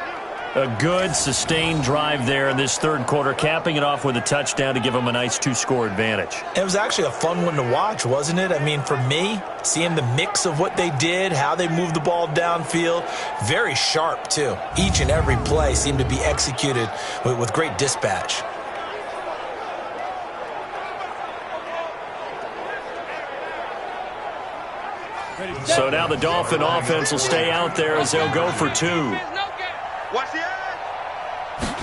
A good, sustained drive there in this 3rd quarter, capping it off with a touchdown to give them a nice 2-score advantage. It was actually a fun one to watch, wasn't it? I mean, for me, seeing the mix of what they did, how they moved the ball downfield, very sharp, too. Each and every play seemed to be executed with great dispatch. So now the Dolphin offense will stay out there as they'll go for 2. Watch the edge.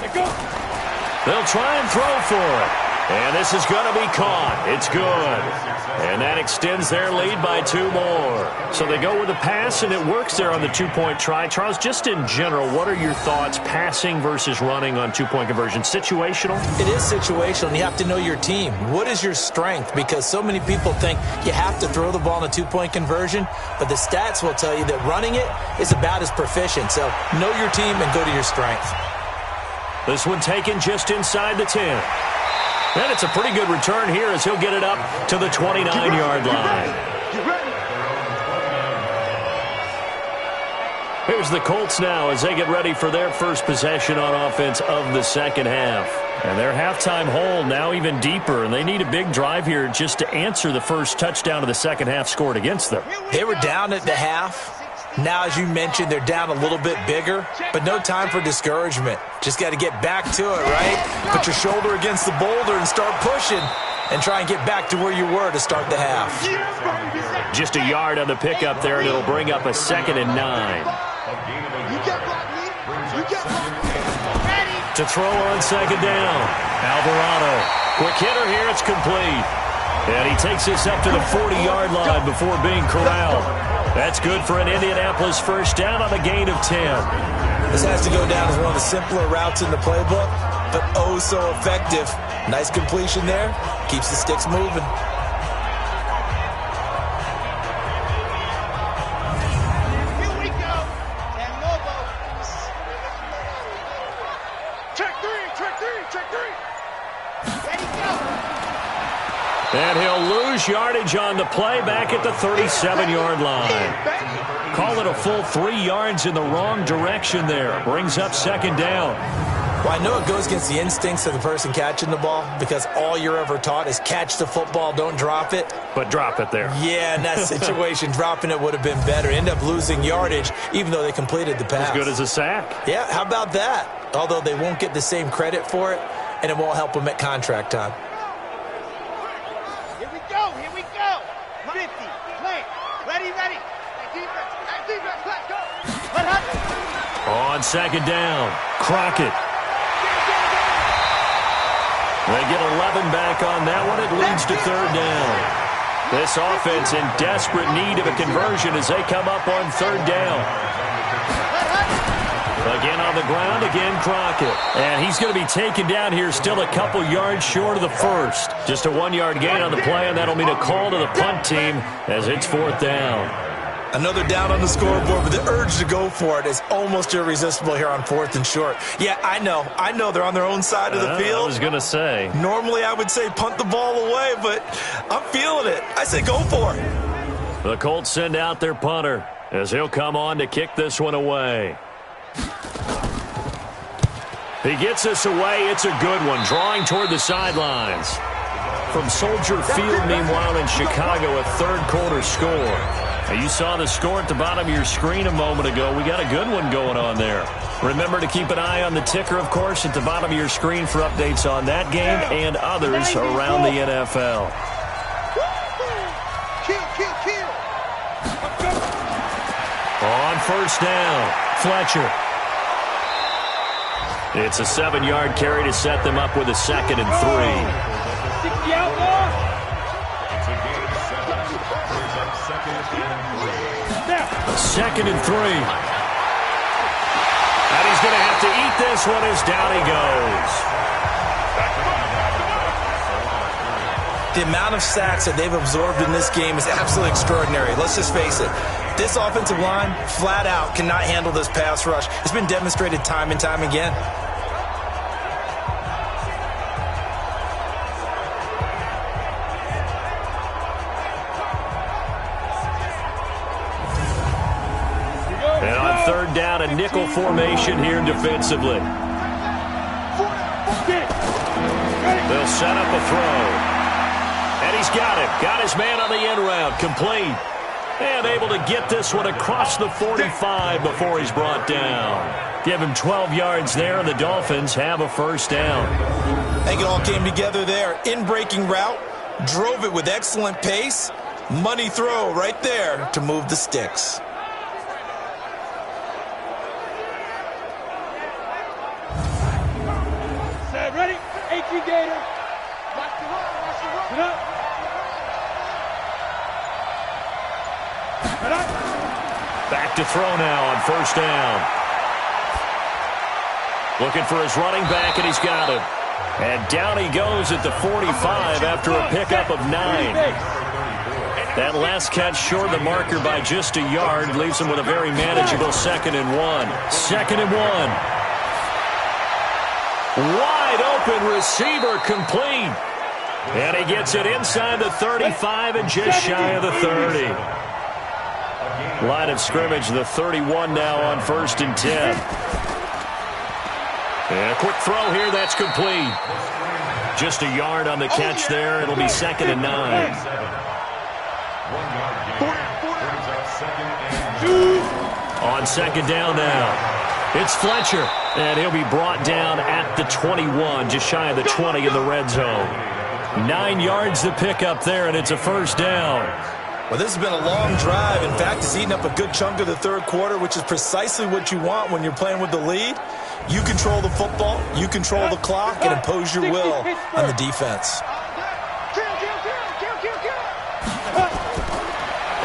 Let go. They'll try and throw for it. And this is going to be caught. It's good. And that extends their lead by 2 more. So they go with a pass, and it works there on the 2-point try. Charles, just in general, what are your thoughts passing versus running on 2-point conversion? Situational? It is situational, and you have to know your team. What is your strength? Because so many people think you have to throw the ball in a 2-point conversion, but the stats will tell you that running it is about as proficient. So know your team and go to your strength. This one taken just inside the 10. And it's a pretty good return here as he'll get it up to the 29-yard line. Here's the Colts now as they get ready for their first possession on offense of the second half. And their halftime hole now even deeper, and they need a big drive here just to answer the first touchdown of the second half scored against them. They were down at the half. Now, as you mentioned, they're down a little bit bigger, but no time for discouragement. Just got to get back to it, right? Put your shoulder against the boulder and start pushing and try and get back to where you were to start the half. Just a yard on the pickup there, and it'll bring up a 2nd and 9. To throw on 2nd down. Alvarado. Quick hitter here. It's complete. And he takes this up to the 40-yard line before being corralled. That's good for an Indianapolis first down on a gain of 10. This has to go down as one of the simpler routes in the playbook, but oh so effective. Nice completion there. Keeps the sticks moving. And he'll lose yardage on the play back at the 37-yard line. Call it a full 3 yards in the wrong direction there. Brings up 2nd down. Well, I know it goes against the instincts of the person catching the ball because all you're ever taught is catch the football, don't drop it. But drop it there. Yeah, in that situation, dropping it would have been better. End up losing yardage even though they completed the pass. As good as a sack. Yeah, how about that? Although they won't get the same credit for it, and it won't help them at contract time. Here we go. 50, play. Ready. Defense, let's go. On 2nd down, Crockett. They get 11 back on that one. It leads to 3rd down. This offense in desperate need of a conversion as they come up on 3rd down. Again on the ground, again Crockett. And he's going to be taken down here still a couple yards short of the first. Just a 1-yard gain on the play, and that'll mean a call to the punt team as it's 4th down. Another down on the scoreboard, but the urge to go for it is almost irresistible here on 4th and short. Yeah, I know they're on their own side of the field. I was going to say. Normally I would say punt the ball away, but I'm feeling it. I say go for it. The Colts send out their punter as he'll come on to kick this one away. He gets this away. It's a good one, drawing toward the sidelines. From Soldier Field, meanwhile, in Chicago, a 3rd quarter score. Now, you saw the score at the bottom of your screen a moment ago. We got a good one going on there. Remember to keep an eye on the ticker, of course, at the bottom of your screen for updates on that game and others around the NFL. Kill. On 1st down, Fletcher. It's a 7-yard carry to set them up with a 2nd and 3. 60 out more. It's a gain of 7. Brings up 2nd and 3. 2nd and 3. And he's going to have to eat this one as down he goes. The amount of sacks that they've absorbed in this game is absolutely extraordinary. Let's just face it. This offensive line, flat out, cannot handle this pass rush. It's been demonstrated time and time again. And on 3rd down, a nickel formation here defensively. They'll set up a throw. And he's got it. Got his man on the end route. Complete. And able to get this one across the 45 before he's brought down. Give him 12 yards there, and the Dolphins have a 1st down. I think it all came together there. In-breaking route, drove it with excellent pace. Money throw right there to move the sticks. Set, ready? 18 Gator. Watch the run. Get up. Back to throw now on 1st down. Looking for his running back, and he's got it. And down he goes at the 45 after a pickup of 9. That last catch short the marker by just a yard leaves him with a very manageable 2nd and 1. 2nd and 1. Wide open receiver complete. And he gets it inside the 35 and just shy of the 30. Line of scrimmage, the 31 now on 1st and 10. And a quick throw here, that's complete. Just a yard on the catch there. It'll be 2nd and 9. On 2nd down now, it's Fletcher, and he'll be brought down at the 21, just shy of the 20 in the red zone. 9 yards to pick up there, and it's a 1st down. Well, this has been a long drive. In fact, it's eaten up a good chunk of the 3rd quarter, which is precisely what you want when you're playing with the lead. You control the football, you control the clock, and impose your will on the defense.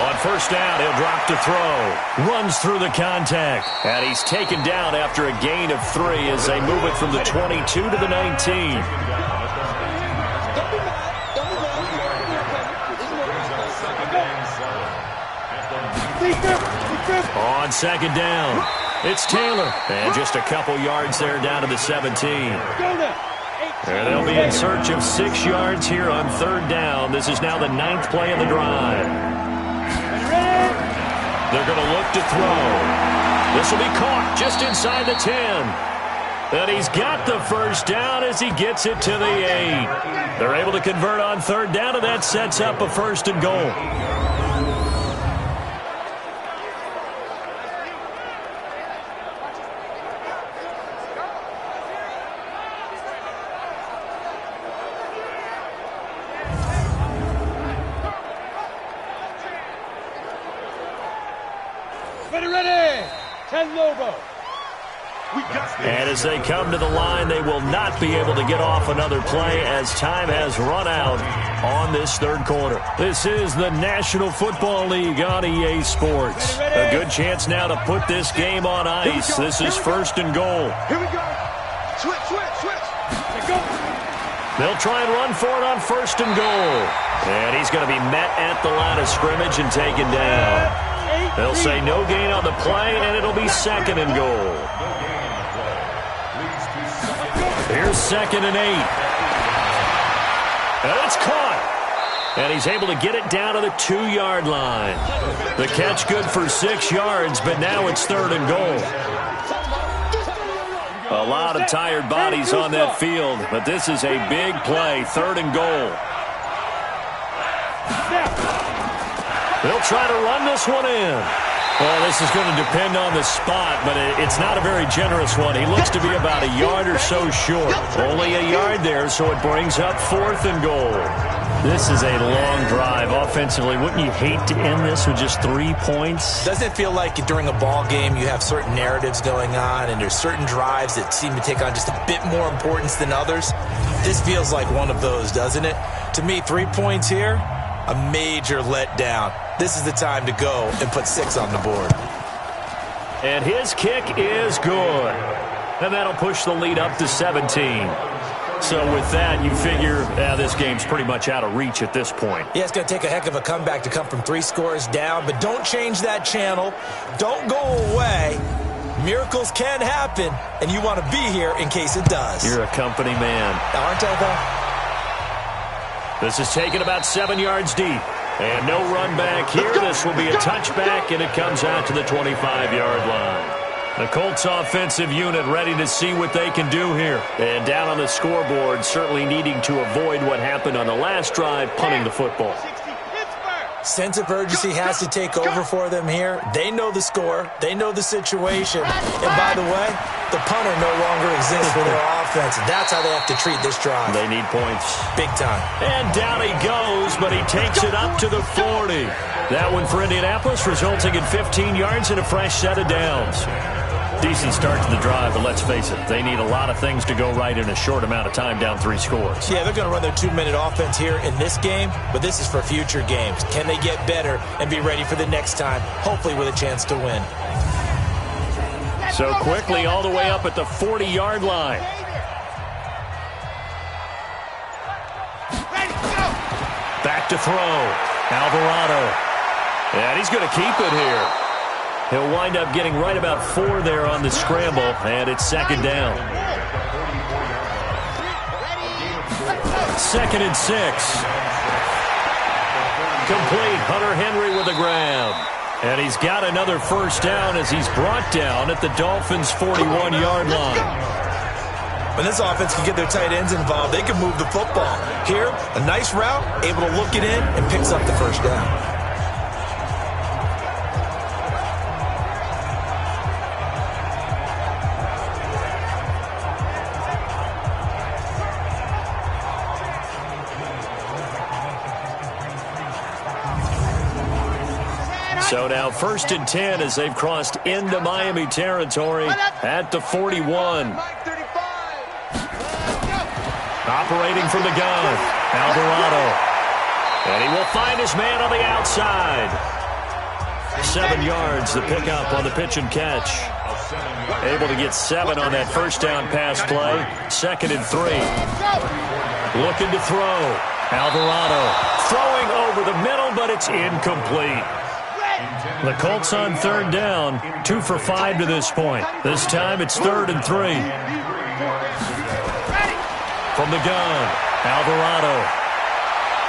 On 1st down, he'll drop to throw. Runs through the contact. And he's taken down after a gain of 3 as they move it from the 22 to the 19. On 2nd down, it's Taylor. And just a couple yards there down to the 17. And they'll be in search of 6 yards here on 3rd down. This is now the 9th play of the drive. They're going to look to throw. This will be caught just inside the 10. And he's got the 1st down as he gets it to the 8. They're able to convert on 3rd down, and that sets up a 1st and goal. And as they come to the line, they will not be able to get off another play as time has run out on this 3rd quarter. This is the National Football League on EA Sports. A good chance now to put this game on ice. This is 1st and goal. Here we go. Switch. Go. They'll try and run for it on 1st and goal. And he's going to be met at the line of scrimmage and taken down. They'll say no gain on the play, and it'll be 2nd and goal. Here's 2nd and 8. And it's caught. And he's able to get it down to the 2-yard line. The catch good for 6 yards, but now it's 3rd and goal. A lot of tired bodies on that field, but this is a big play, 3rd and goal. They'll try to run this one in. Well, this is going to depend on the spot, but it's not a very generous one. He looks to be about a yard or so short. Only a yard there, so it brings up 4th and goal. This is a long drive offensively. Wouldn't you hate to end this with just 3 points? Doesn't it feel like during a ball game you have certain narratives going on and there's certain drives that seem to take on just a bit more importance than others? This feels like one of those, doesn't it? To me, 3 points here, a major letdown. This is the time to go and put 6 on the board. And his kick is good. And that'll push the lead up to 17. So with that, you figure this game's pretty much out of reach at this point. Yeah, it's going to take a heck of a comeback to come from 3 scores down, but don't change that channel. Don't go away. Miracles can happen, and you want to be here in case it does. You're a company man. Aren't I, though? This is taken about 7 yards deep. And no run back here. This will be a touchback, and it comes out to the 25-yard line. The Colts offensive unit ready to see what they can do here. And down on the scoreboard, certainly needing to avoid what happened on the last drive, punting the football. Sense of urgency has to take over for them here. They know the score. They know the situation. And by the way, the punter no longer exists for their offense. That's how they have to treat this drive. They need points. Big time. And down he goes, but he takes it up to the 40. That one for Indianapolis, resulting in 15 yards and a fresh set of downs. Decent start to the drive, but let's face it, they need a lot of things to go right in a short amount of time, down 3 scores. Yeah, they're going to run their 2-minute offense here in this game, but this is for future games. Can they get better and be ready for the next time, hopefully with a chance to win? So quickly all the way up at the 40-yard line. Back to throw. Alvarado. And he's going to keep it here. He'll wind up getting right about 4 there on the scramble, and it's 2nd down. 2nd and 6. Complete. Hunter Henry with a grab. And he's got another first down as he's brought down at the Dolphins' 41-yard line. When this offense can get their tight ends involved, they can move the football. Here, a nice route, able to look it in, and picks up the first down. So now 1st and 10 as they've crossed into Miami territory at the 41. Operating from the gun, Alvarado. And he will find his man on the outside. 7 yards, the pickup on the pitch and catch. Able to get 7 on that first down pass play. 2nd and 3. Looking to throw. Alvarado throwing over the middle, but it's incomplete. The Colts on 3rd down, 2 for 5 to this point. This time it's 3rd and 3. From the gun, Alvarado.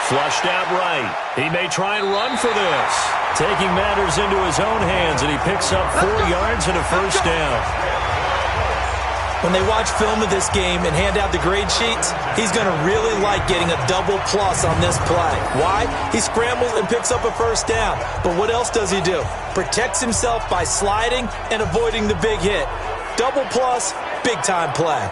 Flushed out right. He may try and run for this. Taking matters into his own hands, and he picks up 4 yards and a first down. When they watch film of this game and hand out the grade sheets, he's going to really like getting a double plus on this play. Why? He scrambles and picks up a first down. But what else does he do? Protects himself by sliding and avoiding the big hit. Double plus, big time play.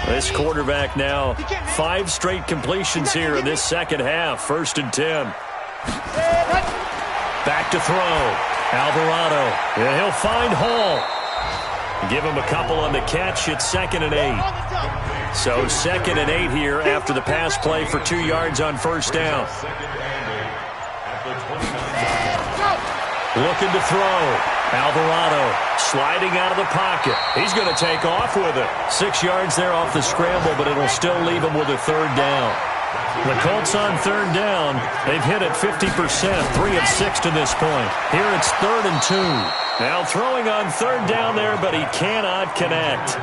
This quarterback now, 5 straight completions here in this second half. 1st and 10. Back to throw. Alvarado. And he'll find Hall. Give him a couple on the catch. It's 2nd and 8. So 2nd and 8 here after the pass play for 2 yards on first down. Looking to throw. Alvarado sliding out of the pocket. He's going to take off with it. 6 yards there off the scramble, but it'll still leave him with a 3rd down. The Colts on 3rd down. They've hit it 50%, 3 of 6 to this point. Here it's 3rd and 2. Now throwing on 3rd down there, but he cannot connect.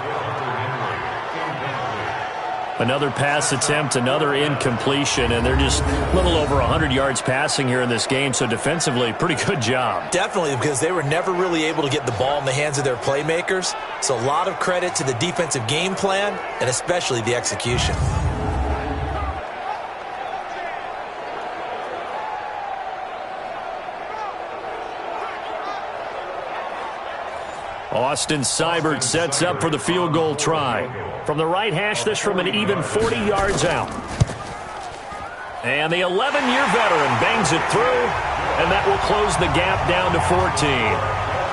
Another pass attempt, another incompletion, and they're just a little over 100 yards passing here in this game, so defensively, pretty good job. Definitely, because they were never really able to get the ball in the hands of their playmakers. So a lot of credit to the defensive game plan, and especially the execution. Austin Seibert sets up for the field goal try. From the right hash, this from an even 40 yards out. And the 11-year veteran bangs it through, and that will close the gap down to 14.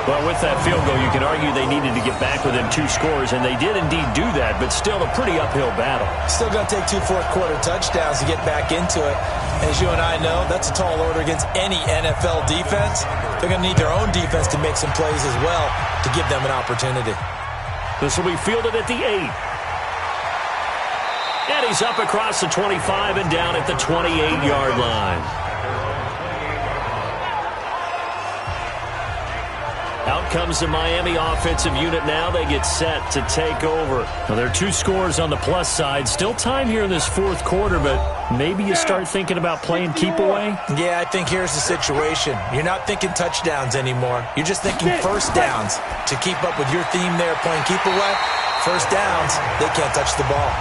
Well, with that field goal, you can argue they needed to get back within 2 scores, and they did indeed do that, but still a pretty uphill battle. Still going to take 2 fourth-quarter touchdowns to get back into it. As you and I know, that's a tall order against any NFL defense. They're going to need their own defense to make some plays as well to give them an opportunity. This will be fielded at the 8. And he's up across the 25 and down at the 28-yard line. Out comes the Miami offensive unit now. They get set to take over. Well, there are 2 scores on the plus side. Still time here in this 4th quarter, but maybe you start thinking about playing keep away? Yeah, I think here's the situation. You're not thinking touchdowns anymore. You're just thinking first downs. To keep up with your theme there, playing keep away, first downs, they can't touch the ball.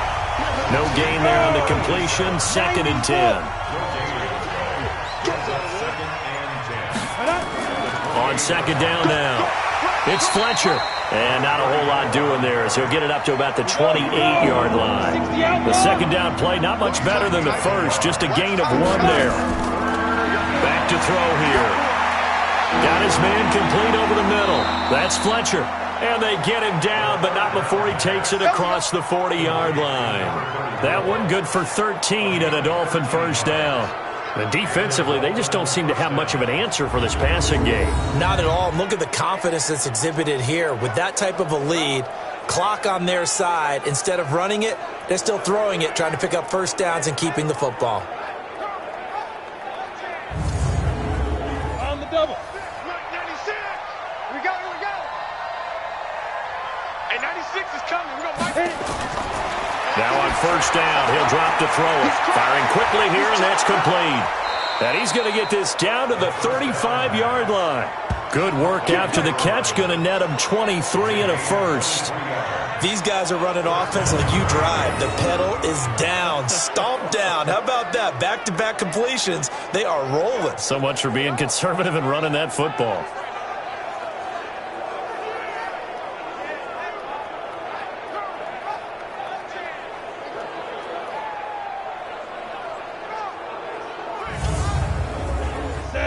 No gain there on the completion. 2nd and 10. On 2nd down now, it's Fletcher. And not a whole lot doing there as he'll get it up to about the 28-yard line. The 2nd down play, not much better than the first, just a gain of 1 there. Back to throw here. Got his man complete over the middle. That's Fletcher. And they get him down, but not before he takes it across the 40-yard line. That one good for 13 and a Dolphin first down. And defensively, they just don't seem to have much of an answer for this passing game. Not at all. Look at the confidence that's exhibited here. With that type of a lead, clock on their side, instead of running it, they're still throwing it, trying to pick up first downs and keeping the football. On the double. 96. Here we go. Hey, 96 is Now on first down, he'll drop to throw it. Firing quickly here, and that's complete. And he's going to get this down to the 35-yard line. Good work after the catch. Going to net him 23 and a first. These guys are running offense like you drive. The pedal is down, stomped down. How about that? Back-to-back completions. They are rolling. So much for being conservative and running that football.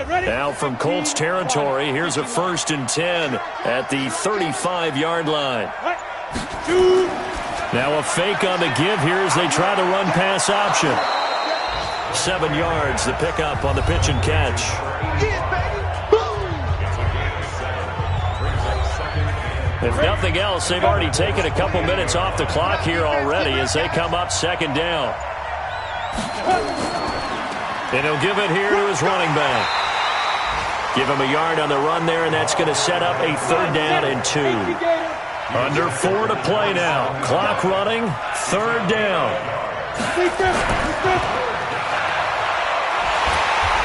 Now from Colts territory, here's a 1st and 10 at the 35-yard line. Now a fake on the give here as they try the run-pass option. 7 yards, the pickup on the pitch and catch. If nothing else, they've already taken a couple minutes off the clock here already as they come up 2nd down. And he'll give it here to his running back. Give him a yard on the run there, and that's going to set up a 3rd down and 2. Under 4 to play now. Clock running, 3rd down.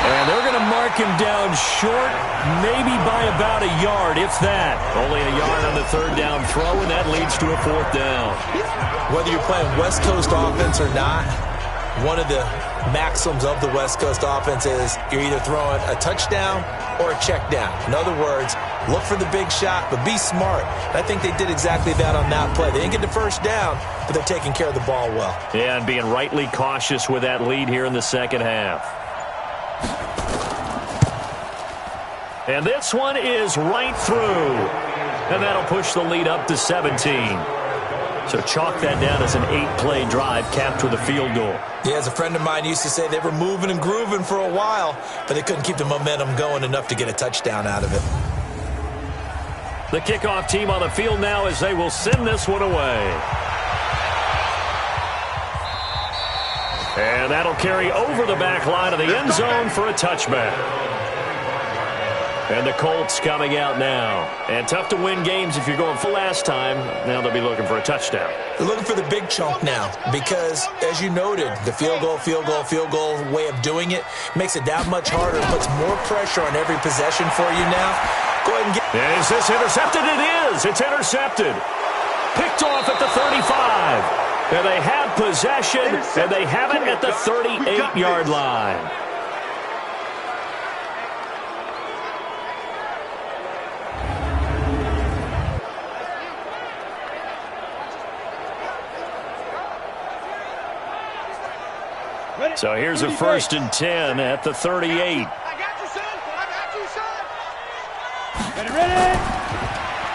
And they're going to mark him down short, maybe by about a yard, if that. Only a yard on the 3rd down throw, and that leads to a 4th down. Whether you're playing West Coast offense or not, one of the maxims of the West Coast offense is you're either throwing a touchdown or a check down. In other words, look for the big shot, but be smart. And I think they did exactly that on that play. They didn't get the 1st down, but they're taking care of the ball well. Yeah, and being rightly cautious with that lead here in the 2nd half. And this one is right through. And that'll push the lead up to 17. So chalk that down as an 8-play drive capped with a field goal. Yeah, as a friend of mine used to say, they were moving and grooving for a while, but they couldn't keep the momentum going enough to get a touchdown out of it. The kickoff team on the field now as they will send this one away. And that'll carry over the back line of the end zone for a touchback. And the Colts coming out now. And tough to win games if you're going for last time. Now they'll be looking for a touchdown. They're looking for the big chunk now because, as you noted, the field goal way of doing it makes it that much harder. It puts more pressure on every possession for you now. Go ahead and get... Is this intercepted? It is. It's intercepted. Picked off at the 35. And they have possession, and they have it at the 38-yard line. So here's a 1st and 10 at the 38. I got you, son. I got you, son. Ready.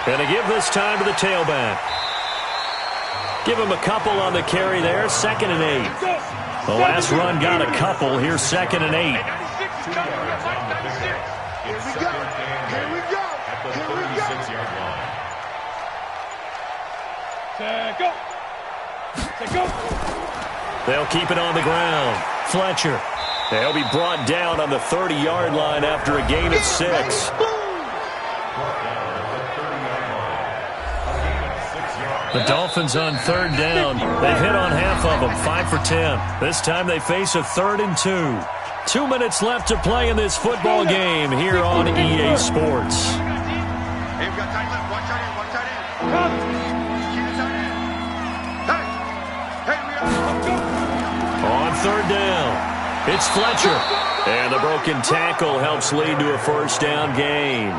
And to give this time to the tailback. Give him a couple on the carry there. 2nd and 8. The last run got a couple. Here's 2nd and 8. Here we go. Here we go. At the 36-yard line. Go. They'll keep it on the ground. Fletcher. They'll be brought down on the 30-yard line after a gain of 6. The Dolphins on 3rd down. They've hit on half of them, 5 for 10. This time they face a 3rd and 2. 2 minutes left to play in this football game here on EA Sports. Hey, we got tight left. One tight end. One tight end. Come. Hey, we are. On 3rd down, it's Fletcher. And the broken tackle helps lead to a 1st down gain.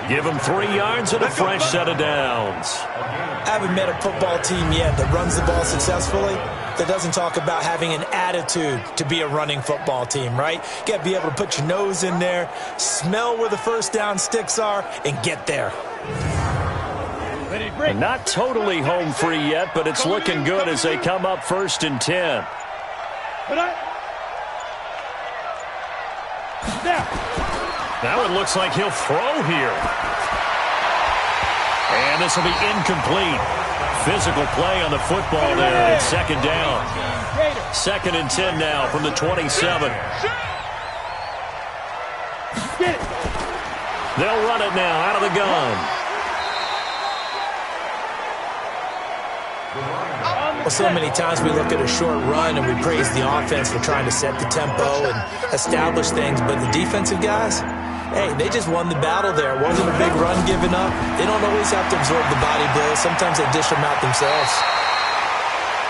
Give them 3 yards and a fresh set of downs. I haven't met a football team yet that runs the ball successfully that doesn't talk about having an attitude to be a running football team, right? You got to be able to put your nose in there, smell where the 1st down sticks are, and get there. And not totally home free yet, but it's looking good as they come up 1st and 10. Now it looks like he'll throw here. And this will be incomplete. Physical play on the football there at 2nd down. 2nd and 10 now from the 27. They'll run it now out of the gun. Well, so many times we look at a short run and we praise the offense for trying to set the tempo and establish things, but the defensive guys, hey, they just won the battle there. It wasn't a big run given up. They don't always have to absorb the body blows. Sometimes they dish them out themselves.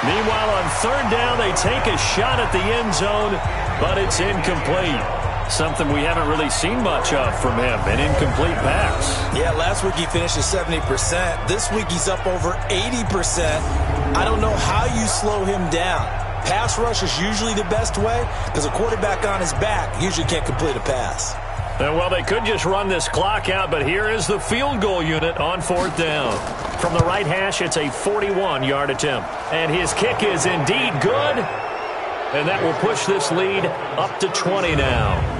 Meanwhile, on third down, they take a shot at the end zone, but it's incomplete. Something we haven't really seen much of from him, an incomplete pass. Yeah, last week he finished at 70%. This week he's up over 80%. I don't know how you slow him down. Pass rush is usually the best way because a quarterback on his back usually can't complete a pass. Well, they could just run this clock out, but here is the field goal unit on fourth down. From the right hash, it's a 41-yard attempt. And his kick is indeed good. And that will push this lead up to 20 now.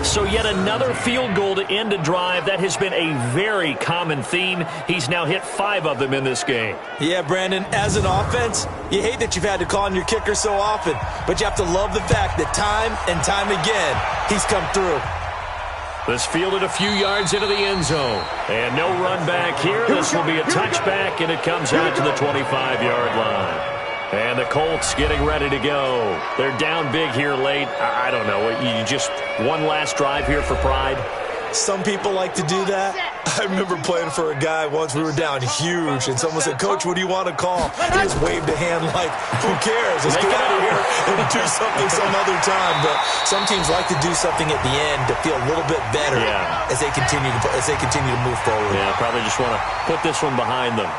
So yet another field goal to end a drive. That has been a very common theme. He's now hit 5 of them in this game. Yeah, Brandon, as an offense, you hate that you've had to call on your kicker so often, but you have to love the fact that time and time again, he's come through. This fielded a few yards into the end zone. And no run back here. This will be a touchback, and it comes out to the 25-yard line. And the Colts getting ready to go. They're down big here late. I don't know. You just one last drive here for pride? Some people like to do that. I remember playing for a guy once. We were down huge, and someone said, "Coach, what do you want to call?" He just waved a hand like, "Who cares? Let's get out of here and do something some other time." But some teams like to do something at the end to feel a little bit better as they continue to move forward. Yeah, probably just want to put this one behind them.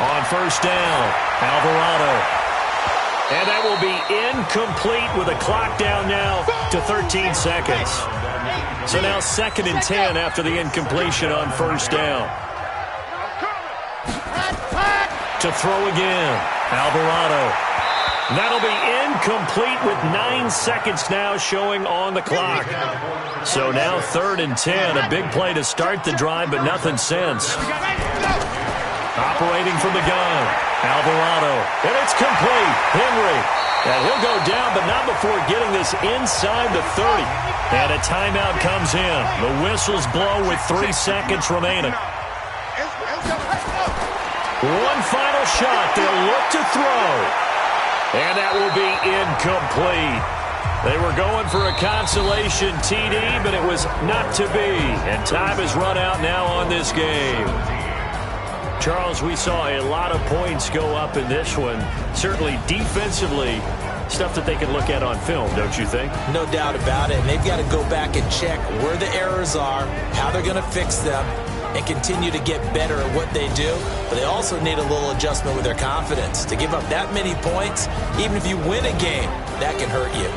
On first down, Alvarado. And that will be incomplete with a clock down now to 13 seconds. So now 2nd and 10 after the incompletion on first down. To throw again, Alvarado. That'll be incomplete with 9 seconds now showing on the clock. So now 3rd and 10, a big play to start the drive, but nothing since. Operating from the gun, Alvarado, and it's complete. Henry, and he'll go down, but not before getting this inside the 30. And a timeout comes in. The whistles blow with 3 seconds remaining. One final shot. They'll look to throw. And that will be incomplete. They were going for a consolation TD, but it was not to be. And time has run out now on this game. Charles, we saw a lot of points go up in this one. Certainly defensively, stuff that they can look at on film, don't you think? No doubt about it. And they've got to go back and check where the errors are, how they're going to fix them, and continue to get better at what they do. But they also need a little adjustment with their confidence. To give up that many points, even if you win a game, that can hurt you.